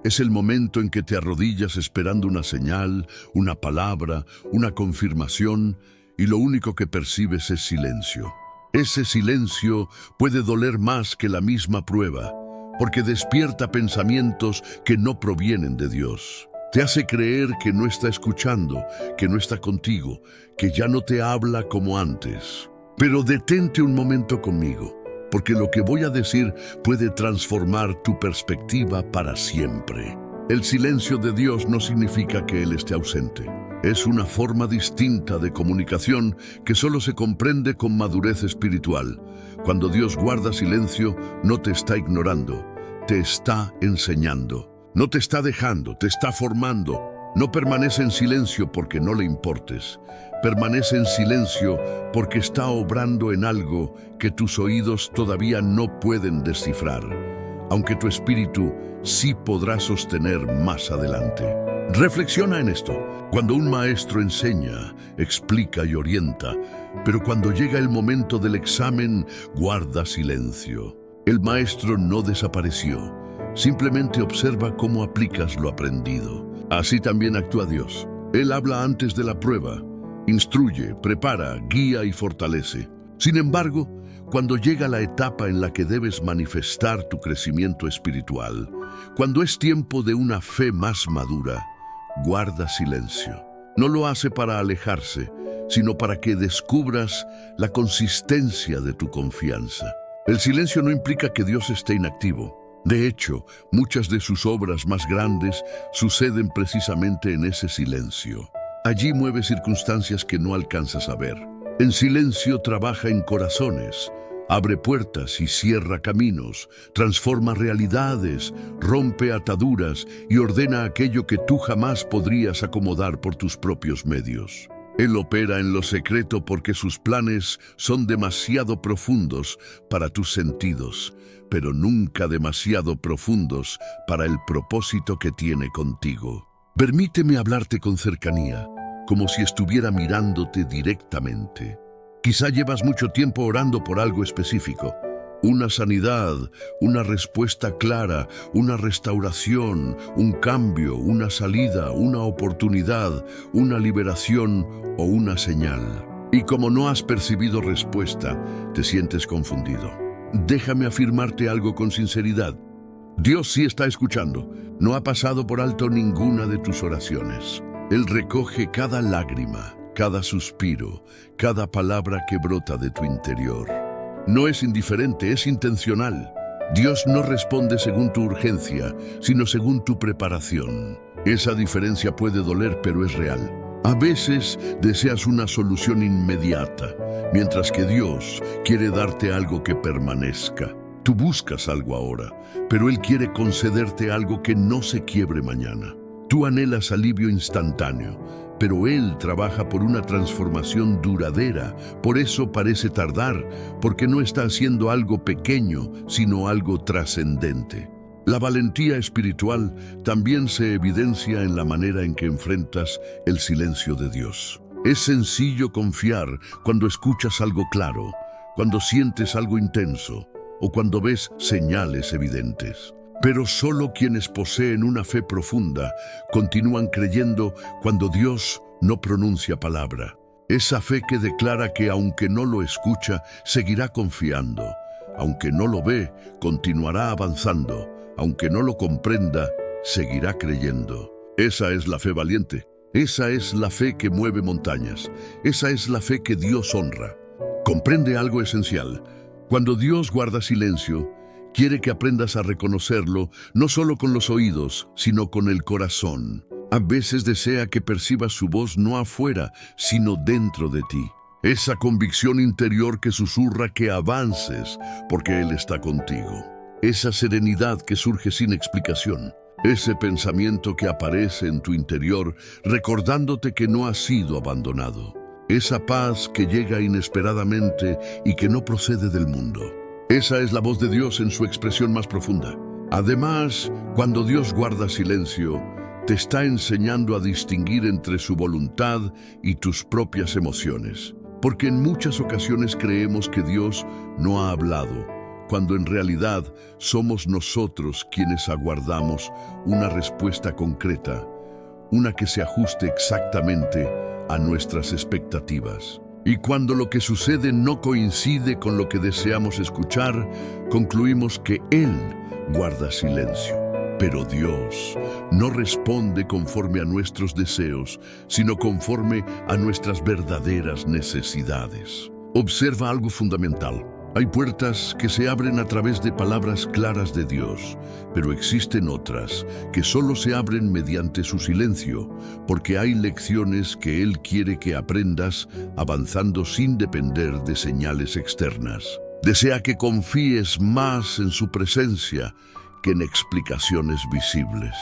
Es el momento en que te arrodillas esperando una señal, una palabra, una confirmación, y lo único que percibes es silencio. Ese silencio puede doler más que la misma prueba, porque despierta pensamientos que no provienen de Dios. Te hace creer que no está escuchando, que no está contigo, que ya no te habla como antes. Pero detente un momento conmigo, porque lo que voy a decir puede transformar tu perspectiva para siempre. El silencio de Dios no significa que Él esté ausente. Es una forma distinta de comunicación que solo se comprende con madurez espiritual. Cuando Dios guarda silencio, no te está ignorando, te está enseñando. No te está dejando, te está formando. No permanece en silencio porque no le importes. Permanece en silencio porque está obrando en algo que tus oídos todavía no pueden descifrar, aunque tu espíritu sí podrá sostener más adelante. Reflexiona en esto. Cuando un maestro enseña, explica y orienta, pero cuando llega el momento del examen, guarda silencio. El maestro no desapareció, simplemente observa cómo aplicas lo aprendido. Así también actúa Dios. Él habla antes de la prueba, instruye, prepara, guía y fortalece. Sin embargo, cuando llega la etapa en la que debes manifestar tu crecimiento espiritual, cuando es tiempo de una fe más madura, guarda silencio. No lo hace para alejarse, sino para que descubras la consistencia de tu confianza. El silencio no implica que Dios esté inactivo. De hecho, muchas de sus obras más grandes suceden precisamente en ese silencio. Allí mueve circunstancias que no alcanzas a ver. En silencio trabaja en corazones, abre puertas y cierra caminos, transforma realidades, rompe ataduras y ordena aquello que tú jamás podrías acomodar por tus propios medios. Él opera en lo secreto porque sus planes son demasiado profundos para tus sentidos, pero nunca demasiado profundos para el propósito que tiene contigo. Permíteme hablarte con cercanía, como si estuviera mirándote directamente. Quizá llevas mucho tiempo orando por algo específico. Una sanidad, una respuesta clara, una restauración, un cambio, una salida, una oportunidad, una liberación o una señal. Y como no has percibido respuesta, te sientes confundido. Déjame afirmarte algo con sinceridad. Dios sí está escuchando. No ha pasado por alto ninguna de tus oraciones. Él recoge cada lágrima, cada suspiro, cada palabra que brota de tu interior. No es indiferente, es intencional. Dios no responde según tu urgencia, sino según tu preparación. Esa diferencia puede doler, pero es real. A veces deseas una solución inmediata, mientras que Dios quiere darte algo que permanezca. Tú buscas algo ahora, pero Él quiere concederte algo que no se quiebre mañana. Tú anhelas alivio instantáneo, pero Él trabaja por una transformación duradera. Por eso parece tardar, porque no está haciendo algo pequeño, sino algo trascendente. La valentía espiritual también se evidencia en la manera en que enfrentas el silencio de Dios. Es sencillo confiar cuando escuchas algo claro, cuando sientes algo intenso o cuando ves señales evidentes. Pero solo quienes poseen una fe profunda continúan creyendo cuando Dios no pronuncia palabra. Esa fe que declara que aunque no lo escucha, seguirá confiando. Aunque no lo ve, continuará avanzando. Aunque no lo comprenda, seguirá creyendo. Esa es la fe valiente. Esa es la fe que mueve montañas. Esa es la fe que Dios honra. Comprende algo esencial. Cuando Dios guarda silencio, quiere que aprendas a reconocerlo no solo con los oídos, sino con el corazón. A veces desea que percibas su voz no afuera, sino dentro de ti. Esa convicción interior que susurra que avances porque Él está contigo. Esa serenidad que surge sin explicación. Ese pensamiento que aparece en tu interior recordándote que no has sido abandonado. Esa paz que llega inesperadamente y que no procede del mundo. Esa es la voz de Dios en su expresión más profunda. Además, cuando Dios guarda silencio, te está enseñando a distinguir entre su voluntad y tus propias emociones. Porque en muchas ocasiones creemos que Dios no ha hablado, cuando en realidad somos nosotros quienes aguardamos una respuesta concreta, una que se ajuste exactamente a nuestras expectativas. Y cuando lo que sucede no coincide con lo que deseamos escuchar, concluimos que Él guarda silencio. Pero Dios no responde conforme a nuestros deseos, sino conforme a nuestras verdaderas necesidades. Observa algo fundamental. Hay puertas que se abren a través de palabras claras de Dios, pero existen otras que solo se abren mediante su silencio, porque hay lecciones que Él quiere que aprendas avanzando sin depender de señales externas. Desea que confíes más en su presencia que en explicaciones visibles.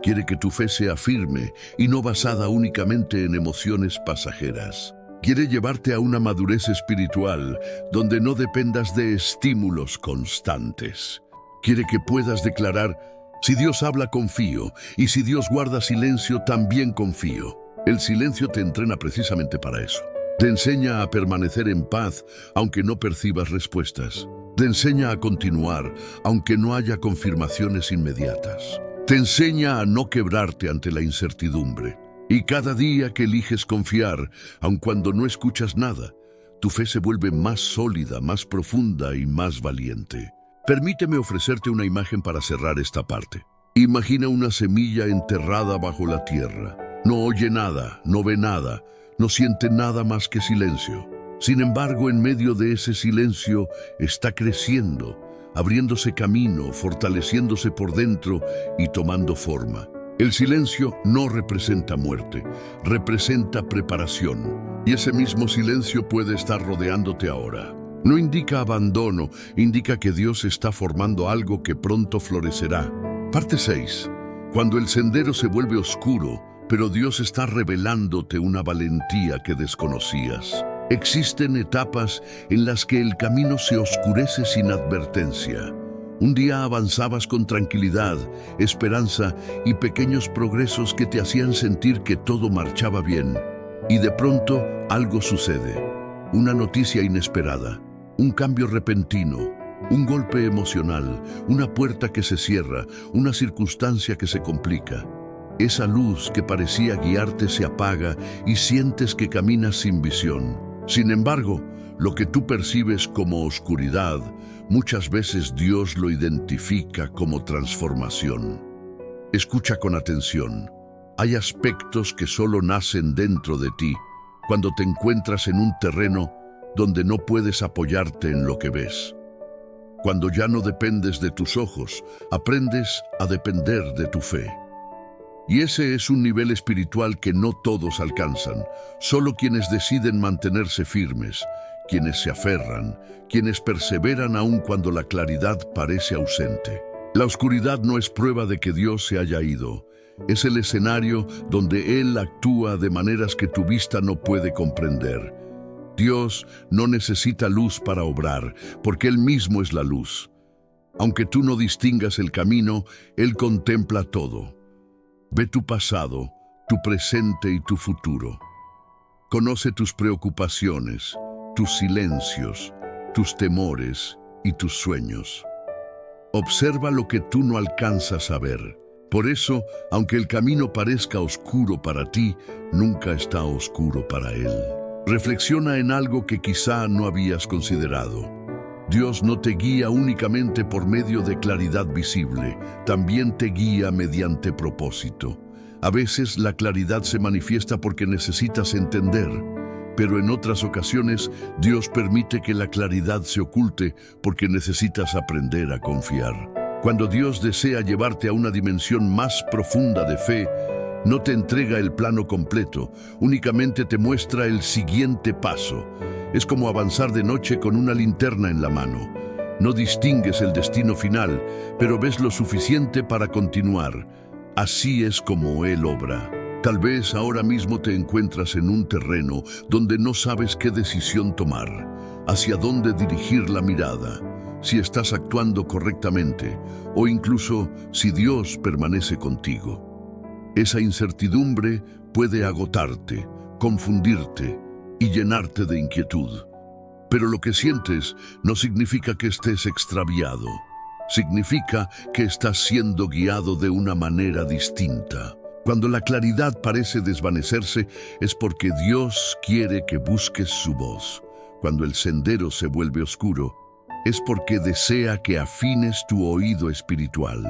Quiere que tu fe sea firme y no basada únicamente en emociones pasajeras. Quiere llevarte a una madurez espiritual donde no dependas de estímulos constantes. Quiere que puedas declarar: si Dios habla, confío, y si Dios guarda silencio, también confío. El silencio te entrena precisamente para eso. Te enseña a permanecer en paz, aunque no percibas respuestas. Te enseña a continuar, aunque no haya confirmaciones inmediatas. Te enseña a no quebrarte ante la incertidumbre. Y cada día que eliges confiar, aun cuando no escuchas nada, tu fe se vuelve más sólida, más profunda y más valiente. Permíteme ofrecerte una imagen para cerrar esta parte. Imagina una semilla enterrada bajo la tierra. No oye nada, no ve nada, no siente nada más que silencio. Sin embargo, en medio de ese silencio está creciendo, abriéndose camino, fortaleciéndose por dentro y tomando forma. El silencio no representa muerte, representa preparación. Y ese mismo silencio puede estar rodeándote ahora. No indica abandono, indica que Dios está formando algo que pronto florecerá. Parte 6. Cuando el sendero se vuelve oscuro, pero Dios está revelándote una valentía que desconocías. Existen etapas en las que el camino se oscurece sin advertencia. Un día avanzabas con tranquilidad, esperanza y pequeños progresos que te hacían sentir que todo marchaba bien. Y de pronto algo sucede. Una noticia inesperada, un cambio repentino, un golpe emocional, una puerta que se cierra, una circunstancia que se complica. Esa luz que parecía guiarte se apaga y sientes que caminas sin visión. Sin embargo, lo que tú percibes como oscuridad, muchas veces Dios lo identifica como transformación. Escucha con atención. Hay aspectos que solo nacen dentro de ti cuando te encuentras en un terreno donde no puedes apoyarte en lo que ves. Cuando ya no dependes de tus ojos, aprendes a depender de tu fe. Y ese es un nivel espiritual que no todos alcanzan, solo quienes deciden mantenerse firmes, quienes se aferran, quienes perseveran aun cuando la claridad parece ausente. La oscuridad no es prueba de que Dios se haya ido, es el escenario donde Él actúa de maneras que tu vista no puede comprender. Dios no necesita luz para obrar, porque Él mismo es la luz. Aunque tú no distingas el camino, Él contempla todo. Ve tu pasado, tu presente y tu futuro. Conoce tus preocupaciones, tus silencios, tus temores y tus sueños. Observa lo que tú no alcanzas a ver. Por eso, aunque el camino parezca oscuro para ti, nunca está oscuro para Él. Reflexiona en algo que quizá no habías considerado. Dios no te guía únicamente por medio de claridad visible, también te guía mediante propósito. A veces la claridad se manifiesta porque necesitas entender, pero en otras ocasiones Dios permite que la claridad se oculte porque necesitas aprender a confiar. Cuando Dios desea llevarte a una dimensión más profunda de fe, no te entrega el plano completo, únicamente te muestra el siguiente paso. Es como avanzar de noche con una linterna en la mano. No distingues el destino final, pero ves lo suficiente para continuar. Así es como Él obra. Tal vez ahora mismo te encuentras en un terreno donde no sabes qué decisión tomar, hacia dónde dirigir la mirada, si estás actuando correctamente o incluso si Dios permanece contigo. Esa incertidumbre puede agotarte, confundirte y llenarte de inquietud. Pero lo que sientes no significa que estés extraviado. Significa que estás siendo guiado de una manera distinta. Cuando la claridad parece desvanecerse, es porque Dios quiere que busques su voz. Cuando el sendero se vuelve oscuro, es porque desea que afines tu oído espiritual.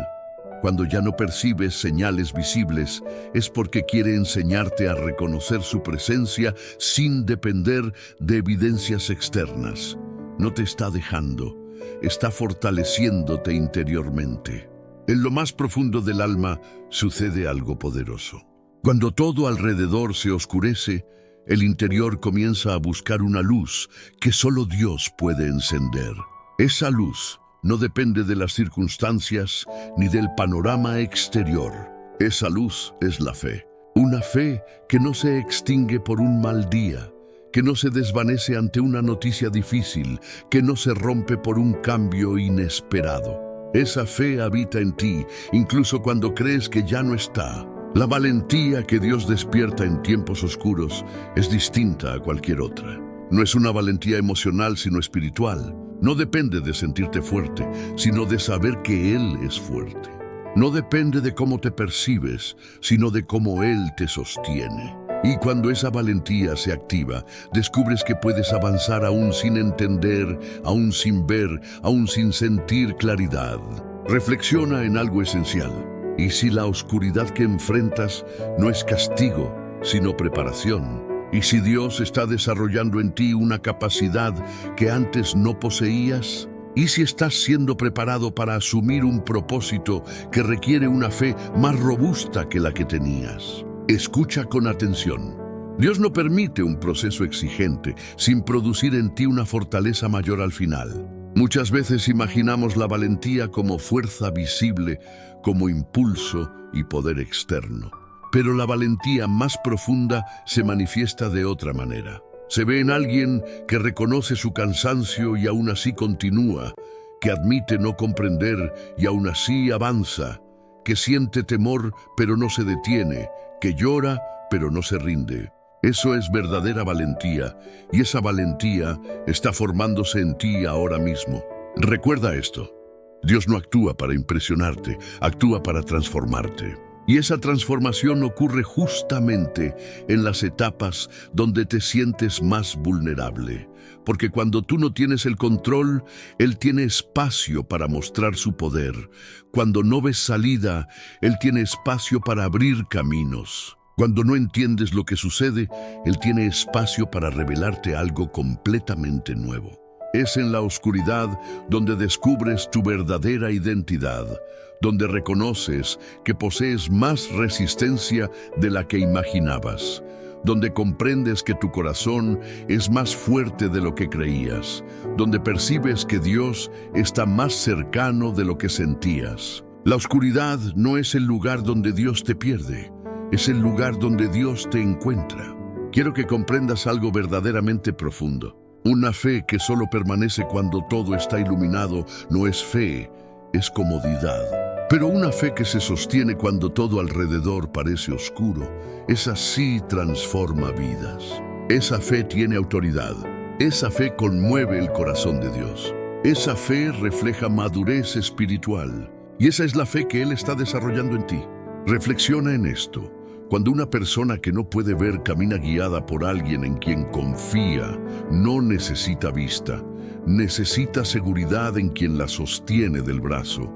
Cuando ya no percibes señales visibles, es porque quiere enseñarte a reconocer su presencia sin depender de evidencias externas. No te está dejando, está fortaleciéndote interiormente. En lo más profundo del alma sucede algo poderoso. Cuando todo alrededor se oscurece, el interior comienza a buscar una luz que solo Dios puede encender. Esa luz no depende de las circunstancias ni del panorama exterior. Esa luz es la fe. Una fe que no se extingue por un mal día, que no se desvanece ante una noticia difícil, que no se rompe por un cambio inesperado. Esa fe habita en ti, incluso cuando crees que ya no está. La valentía que Dios despierta en tiempos oscuros es distinta a cualquier otra. No es una valentía emocional, sino espiritual. No depende de sentirte fuerte, sino de saber que Él es fuerte. No depende de cómo te percibes, sino de cómo Él te sostiene. Y cuando esa valentía se activa, descubres que puedes avanzar aún sin entender, aún sin ver, aún sin sentir claridad. Reflexiona en algo esencial. ¿Y si la oscuridad que enfrentas no es castigo, sino preparación? ¿Y si Dios está desarrollando en ti una capacidad que antes no poseías? ¿Y si estás siendo preparado para asumir un propósito que requiere una fe más robusta que la que tenías? Escucha con atención. Dios no permite un proceso exigente sin producir en ti una fortaleza mayor al final. Muchas veces imaginamos la valentía como fuerza visible, como impulso y poder externo. Pero la valentía más profunda se manifiesta de otra manera. Se ve en alguien que reconoce su cansancio y aún así continúa, que admite no comprender y aún así avanza, que siente temor pero no se detiene, que llora pero no se rinde. Eso es verdadera valentía, y esa valentía está formándose en ti ahora mismo. Recuerda esto: Dios no actúa para impresionarte, actúa para transformarte. Y esa transformación ocurre justamente en las etapas donde te sientes más vulnerable. Porque cuando tú no tienes el control, Él tiene espacio para mostrar su poder. Cuando no ves salida, Él tiene espacio para abrir caminos. Cuando no entiendes lo que sucede, Él tiene espacio para revelarte algo completamente nuevo. Es en la oscuridad donde descubres tu verdadera identidad, donde reconoces que posees más resistencia de la que imaginabas, donde comprendes que tu corazón es más fuerte de lo que creías, donde percibes que Dios está más cercano de lo que sentías. La oscuridad no es el lugar donde Dios te pierde, es el lugar donde Dios te encuentra. Quiero que comprendas algo verdaderamente profundo. Una fe que solo permanece cuando todo está iluminado no es fe, es comodidad. Pero una fe que se sostiene cuando todo alrededor parece oscuro, esa sí transforma vidas. Esa fe tiene autoridad. Esa fe conmueve el corazón de Dios. Esa fe refleja madurez espiritual. Y esa es la fe que Él está desarrollando en ti. Reflexiona en esto. Cuando una persona que no puede ver camina guiada por alguien en quien confía, no necesita vista, necesita seguridad en quien la sostiene del brazo.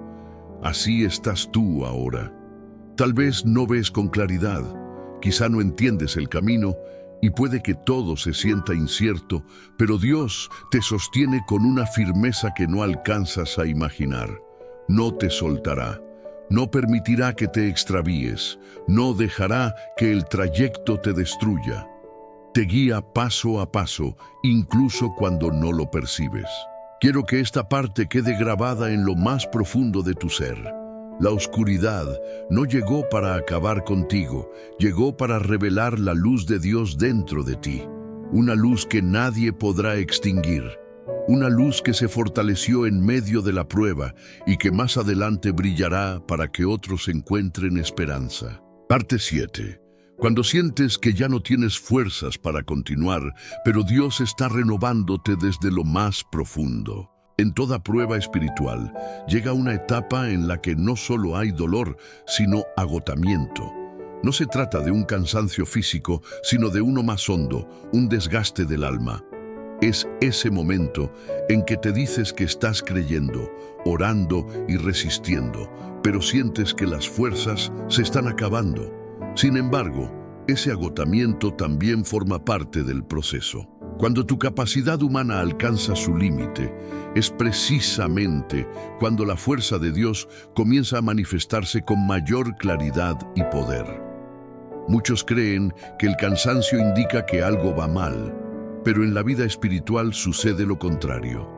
Así estás tú ahora. Tal vez no ves con claridad, quizá no entiendes el camino y puede que todo se sienta incierto, pero Dios te sostiene con una firmeza que no alcanzas a imaginar. No te soltará. No permitirá que te extravíes, no dejará que el trayecto te destruya. Te guía paso a paso, incluso cuando no lo percibes. Quiero que esta parte quede grabada en lo más profundo de tu ser. La oscuridad no llegó para acabar contigo, llegó para revelar la luz de Dios dentro de ti. Una luz que nadie podrá extinguir. Una luz que se fortaleció en medio de la prueba y que más adelante brillará para que otros encuentren esperanza. Parte 7. Cuando sientes que ya no tienes fuerzas para continuar, pero Dios está renovándote desde lo más profundo. En toda prueba espiritual llega una etapa en la que no solo hay dolor, sino agotamiento. No se trata de un cansancio físico, sino de uno más hondo, un desgaste del alma. Es ese momento en que te dices que estás creyendo, orando y resistiendo, pero sientes que las fuerzas se están acabando. Sin embargo, ese agotamiento también forma parte del proceso. Cuando tu capacidad humana alcanza su límite, es precisamente cuando la fuerza de Dios comienza a manifestarse con mayor claridad y poder. Muchos creen que el cansancio indica que algo va mal, pero en la vida espiritual sucede lo contrario.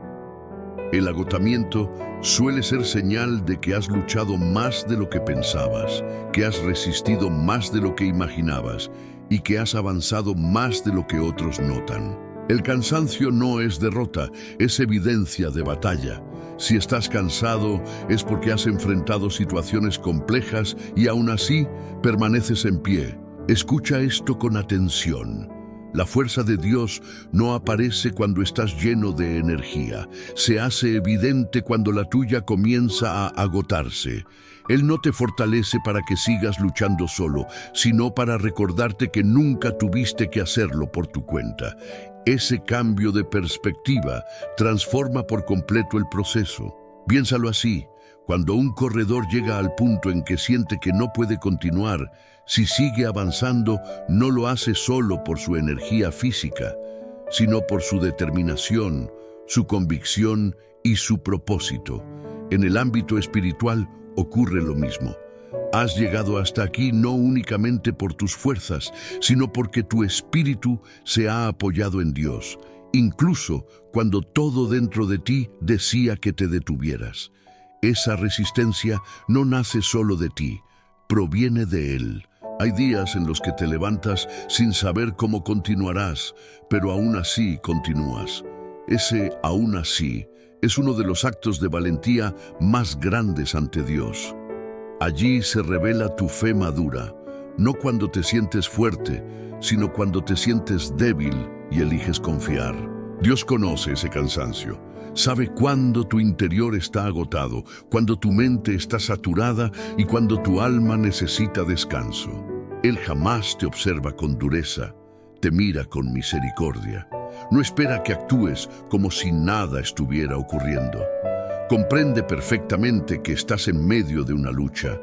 El agotamiento suele ser señal de que has luchado más de lo que pensabas, que has resistido más de lo que imaginabas y que has avanzado más de lo que otros notan. El cansancio no es derrota, es evidencia de batalla. Si estás cansado es porque has enfrentado situaciones complejas y aún así permaneces en pie. Escucha esto con atención. La fuerza de Dios no aparece cuando estás lleno de energía. Se hace evidente cuando la tuya comienza a agotarse. Él no te fortalece para que sigas luchando solo, sino para recordarte que nunca tuviste que hacerlo por tu cuenta. Ese cambio de perspectiva transforma por completo el proceso. Piénsalo así. Cuando un corredor llega al punto en que siente que no puede continuar, si sigue avanzando, no lo hace solo por su energía física, sino por su determinación, su convicción y su propósito. En el ámbito espiritual ocurre lo mismo. Has llegado hasta aquí no únicamente por tus fuerzas, sino porque tu espíritu se ha apoyado en Dios, incluso cuando todo dentro de ti decía que te detuvieras. Esa resistencia no nace solo de ti, proviene de Él. Hay días en los que te levantas sin saber cómo continuarás, pero aún así continúas. Ese aún así es uno de los actos de valentía más grandes ante Dios. Allí se revela tu fe madura, no cuando te sientes fuerte, sino cuando te sientes débil y eliges confiar. Dios conoce ese cansancio. Sabe cuándo tu interior está agotado, cuando tu mente está saturada y cuando tu alma necesita descanso. Él jamás te observa con dureza, te mira con misericordia. No espera que actúes como si nada estuviera ocurriendo. Comprende perfectamente que estás en medio de una lucha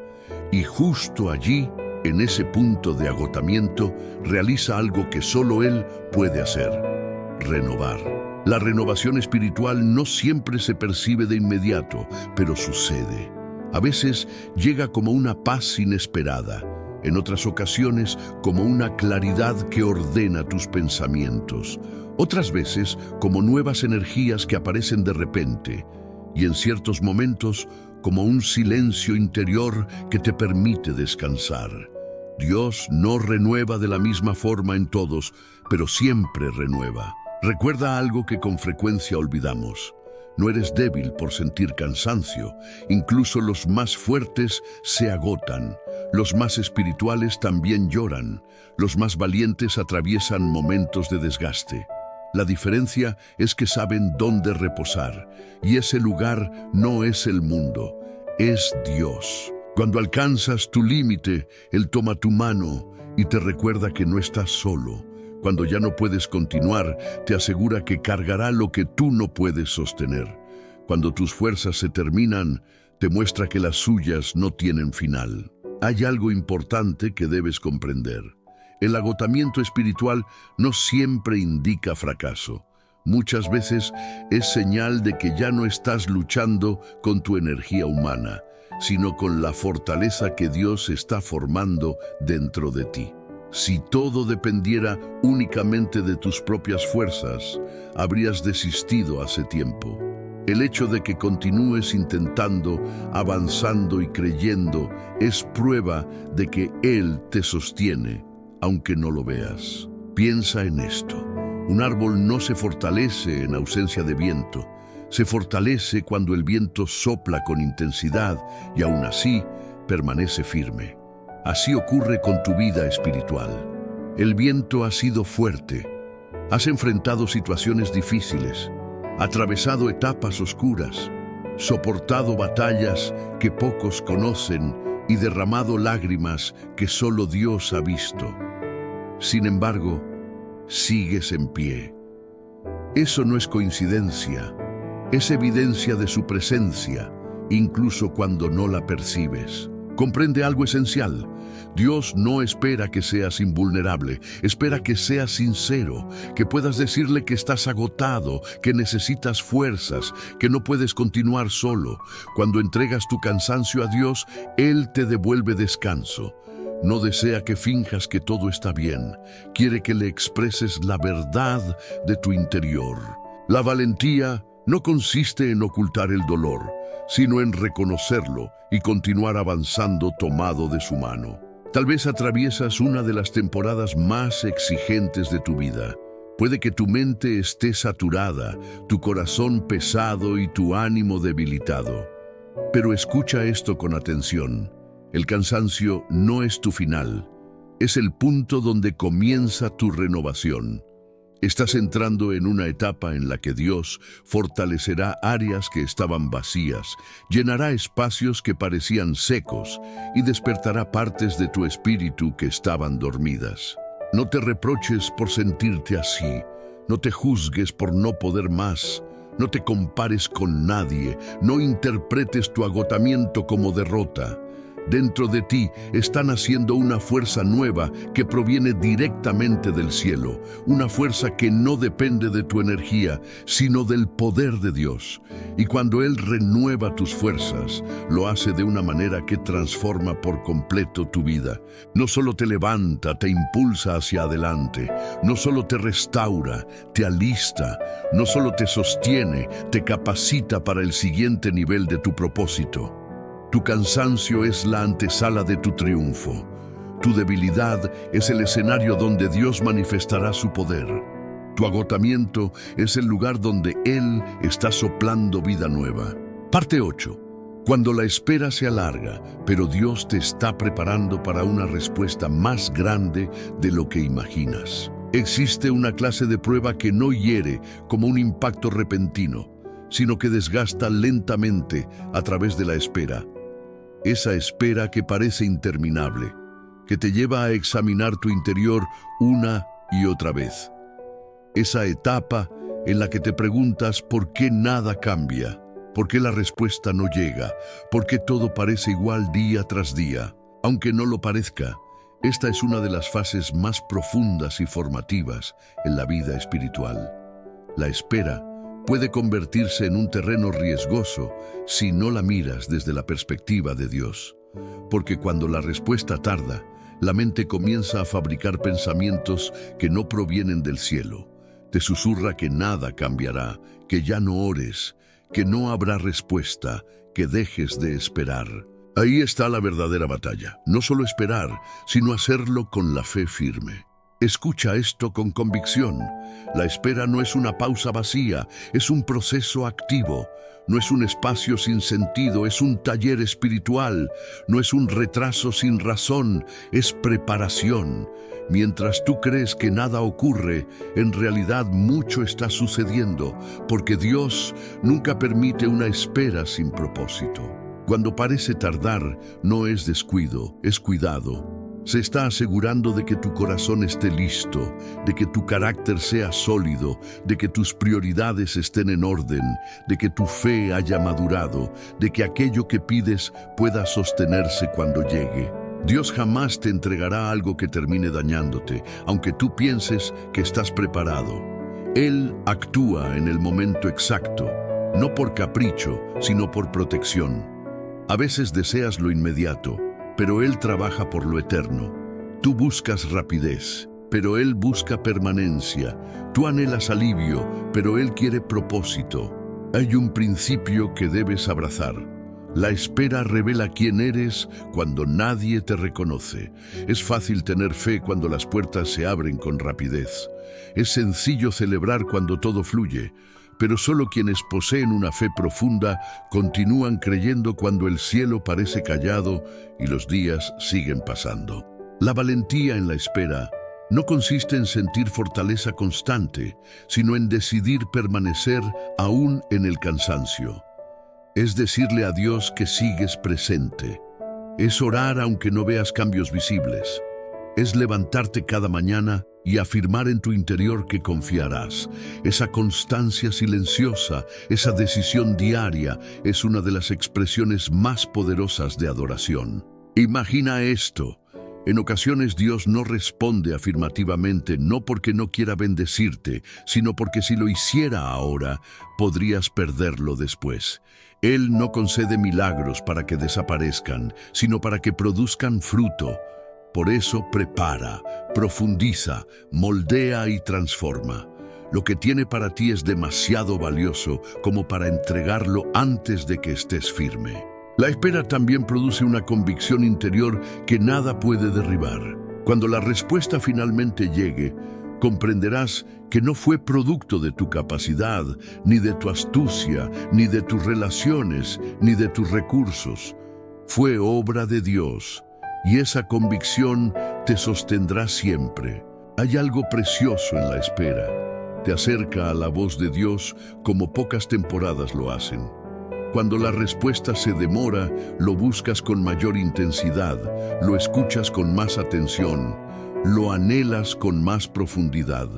y justo allí, en ese punto de agotamiento, realiza algo que solo Él puede hacer: renovar. La renovación espiritual no siempre se percibe de inmediato, pero sucede. A veces llega como una paz inesperada, en otras ocasiones como una claridad que ordena tus pensamientos, otras veces como nuevas energías que aparecen de repente, y en ciertos momentos como un silencio interior que te permite descansar. Dios no renueva de la misma forma en todos, pero siempre renueva. Recuerda algo que con frecuencia olvidamos. No eres débil por sentir cansancio. Incluso los más fuertes se agotan. Los más espirituales también lloran. Los más valientes atraviesan momentos de desgaste. La diferencia es que saben dónde reposar, y ese lugar no es el mundo, es Dios. Cuando alcanzas tu límite, Él toma tu mano y te recuerda que no estás solo. Cuando ya no puedes continuar, te asegura que cargará lo que tú no puedes sostener. Cuando tus fuerzas se terminan, te muestra que las suyas no tienen final. Hay algo importante que debes comprender. El agotamiento espiritual no siempre indica fracaso. Muchas veces es señal de que ya no estás luchando con tu energía humana, sino con la fortaleza que Dios está formando dentro de ti. Si todo dependiera únicamente de tus propias fuerzas, habrías desistido hace tiempo. El hecho de que continúes intentando, avanzando y creyendo es prueba de que Él te sostiene, aunque no lo veas. Piensa en esto. Un árbol no se fortalece en ausencia de viento. Se fortalece cuando el viento sopla con intensidad y aún así permanece firme. Así ocurre con tu vida espiritual. El viento ha sido fuerte. Has enfrentado situaciones difíciles, atravesado etapas oscuras, soportado batallas que pocos conocen y derramado lágrimas que solo Dios ha visto. Sin embargo, sigues en pie. Eso no es coincidencia, es evidencia de su presencia, incluso cuando no la percibes. Comprende algo esencial. Dios no espera que seas invulnerable, espera que seas sincero, que puedas decirle que estás agotado, que necesitas fuerzas, que no puedes continuar solo. Cuando entregas tu cansancio a Dios, Él te devuelve descanso. No desea que finjas que todo está bien, quiere que le expreses la verdad de tu interior. La valentía no consiste en ocultar el dolor, sino en reconocerlo y continuar avanzando tomado de su mano. Tal vez atraviesas una de las temporadas más exigentes de tu vida. Puede que tu mente esté saturada, tu corazón pesado y tu ánimo debilitado. Pero escucha esto con atención. El cansancio no es tu final, es el punto donde comienza tu renovación. Estás entrando en una etapa en la que Dios fortalecerá áreas que estaban vacías, llenará espacios que parecían secos y despertará partes de tu espíritu que estaban dormidas. No te reproches por sentirte así, no te juzgues por no poder más, no te compares con nadie, no interpretes tu agotamiento como derrota. Dentro de ti está naciendo una fuerza nueva que proviene directamente del cielo, una fuerza que no depende de tu energía, sino del poder de Dios. Y cuando Él renueva tus fuerzas, lo hace de una manera que transforma por completo tu vida. No solo te levanta, te impulsa hacia adelante, no solo te restaura, te alista, no solo te sostiene, te capacita para el siguiente nivel de tu propósito. Tu cansancio es la antesala de tu triunfo. Tu debilidad es el escenario donde Dios manifestará su poder. Tu agotamiento es el lugar donde Él está soplando vida nueva. Parte 8. Cuando la espera se alarga, pero Dios te está preparando para una respuesta más grande de lo que imaginas. Existe una clase de prueba que no hiere como un impacto repentino, sino que desgasta lentamente a través de la espera. Esa espera que parece interminable, que te lleva a examinar tu interior una y otra vez. Esa etapa en la que te preguntas por qué nada cambia, por qué la respuesta no llega, por qué todo parece igual día tras día. Aunque no lo parezca, esta es una de las fases más profundas y formativas en la vida espiritual. La espera puede convertirse en un terreno riesgoso si no la miras desde la perspectiva de Dios. Porque cuando la respuesta tarda, la mente comienza a fabricar pensamientos que no provienen del cielo. Te susurra que nada cambiará, que ya no ores, que no habrá respuesta, que dejes de esperar. Ahí está la verdadera batalla. No solo esperar, sino hacerlo con la fe firme. Escucha esto con convicción. La espera no es una pausa vacía, es un proceso activo. No es un espacio sin sentido, es un taller espiritual. No es un retraso sin razón, es preparación. Mientras tú crees que nada ocurre, en realidad mucho está sucediendo, porque Dios nunca permite una espera sin propósito. Cuando parece tardar, no es descuido, es cuidado. Se está asegurando de que tu corazón esté listo, de que tu carácter sea sólido, de que tus prioridades estén en orden, de que tu fe haya madurado, de que aquello que pides pueda sostenerse cuando llegue. Dios jamás te entregará algo que termine dañándote, aunque tú pienses que estás preparado. Él actúa en el momento exacto, no por capricho, sino por protección. A veces deseas lo inmediato, pero Él trabaja por lo eterno. Tú buscas rapidez, pero Él busca permanencia. Tú anhelas alivio, pero Él quiere propósito. Hay un principio que debes abrazar. La espera revela quién eres cuando nadie te reconoce. Es fácil tener fe cuando las puertas se abren con rapidez. Es sencillo celebrar cuando todo fluye. Pero solo quienes poseen una fe profunda continúan creyendo cuando el cielo parece callado y los días siguen pasando. La valentía en la espera no consiste en sentir fortaleza constante, sino en decidir permanecer aún en el cansancio. Es decirle a Dios que sigues presente. Es orar aunque no veas cambios visibles. Es levantarte cada mañana y afirmar en tu interior que confiarás. Esa constancia silenciosa, esa decisión diaria, es una de las expresiones más poderosas de adoración. Imagina esto. En ocasiones Dios no responde afirmativamente, no porque no quiera bendecirte, sino porque si lo hiciera ahora, podrías perderlo después. Él no concede milagros para que desaparezcan, sino para que produzcan fruto. Por eso prepara, profundiza, moldea y transforma. Lo que tiene para ti es demasiado valioso como para entregarlo antes de que estés firme. La espera también produce una convicción interior que nada puede derribar. Cuando la respuesta finalmente llegue, comprenderás que no fue producto de tu capacidad, ni de tu astucia, ni de tus relaciones, ni de tus recursos. Fue obra de Dios, y esa convicción te sostendrá siempre. Hay algo precioso en la espera. Te acerca a la voz de Dios como pocas temporadas lo hacen. Cuando la respuesta se demora, lo buscas con mayor intensidad, lo escuchas con más atención, lo anhelas con más profundidad.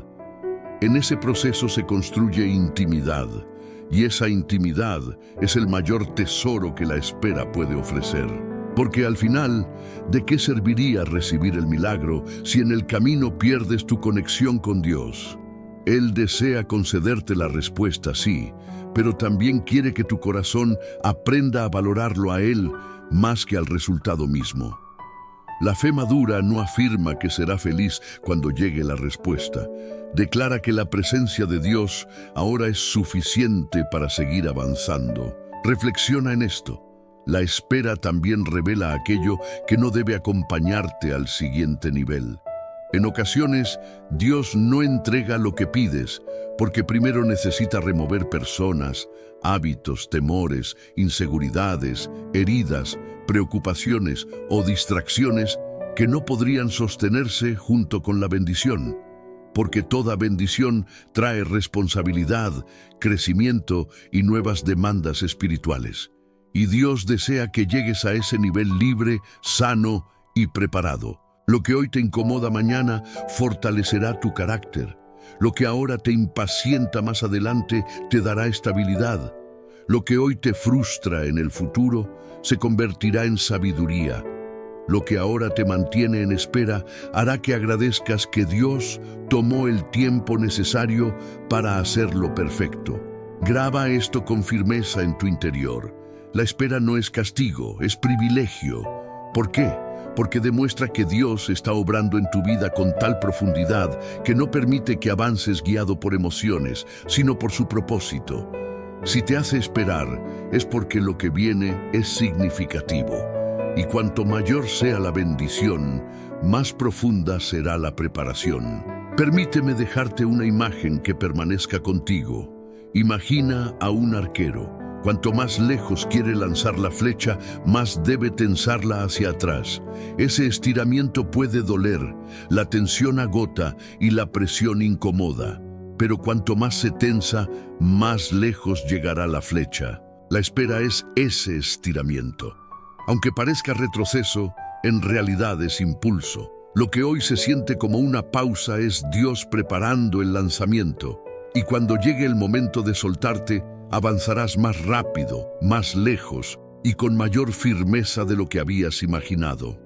En ese proceso se construye intimidad, y esa intimidad es el mayor tesoro que la espera puede ofrecer. Porque al final, ¿de qué serviría recibir el milagro si en el camino pierdes tu conexión con Dios? Él desea concederte la respuesta, sí, pero también quiere que tu corazón aprenda a valorarlo a Él más que al resultado mismo. La fe madura no afirma que será feliz cuando llegue la respuesta. Declara que la presencia de Dios ahora es suficiente para seguir avanzando. Reflexiona en esto. La espera también revela aquello que no debe acompañarte al siguiente nivel. En ocasiones, Dios no entrega lo que pides, porque primero necesita remover personas, hábitos, temores, inseguridades, heridas, preocupaciones o distracciones que no podrían sostenerse junto con la bendición. Porque toda bendición trae responsabilidad, crecimiento y nuevas demandas espirituales. Y Dios desea que llegues a ese nivel libre, sano y preparado. Lo que hoy te incomoda mañana fortalecerá tu carácter. Lo que ahora te impacienta más adelante te dará estabilidad. Lo que hoy te frustra en el futuro se convertirá en sabiduría. Lo que ahora te mantiene en espera hará que agradezcas que Dios tomó el tiempo necesario para hacerlo perfecto. Graba esto con firmeza en tu interior. La espera no es castigo, es privilegio. ¿Por qué? Porque demuestra que Dios está obrando en tu vida con tal profundidad que no permite que avances guiado por emociones, sino por su propósito. Si te hace esperar, es porque lo que viene es significativo. Y cuanto mayor sea la bendición, más profunda será la preparación. Permíteme dejarte una imagen que permanezca contigo. Imagina a un arquero. Cuanto más lejos quiere lanzar la flecha, más debe tensarla hacia atrás. Ese estiramiento puede doler, la tensión agota y la presión incomoda. Pero cuanto más se tensa, más lejos llegará la flecha. La espera es ese estiramiento. Aunque parezca retroceso, en realidad es impulso. Lo que hoy se siente como una pausa es Dios preparando el lanzamiento. Y cuando llegue el momento de soltarte, avanzarás más rápido, más lejos y con mayor firmeza de lo que habías imaginado.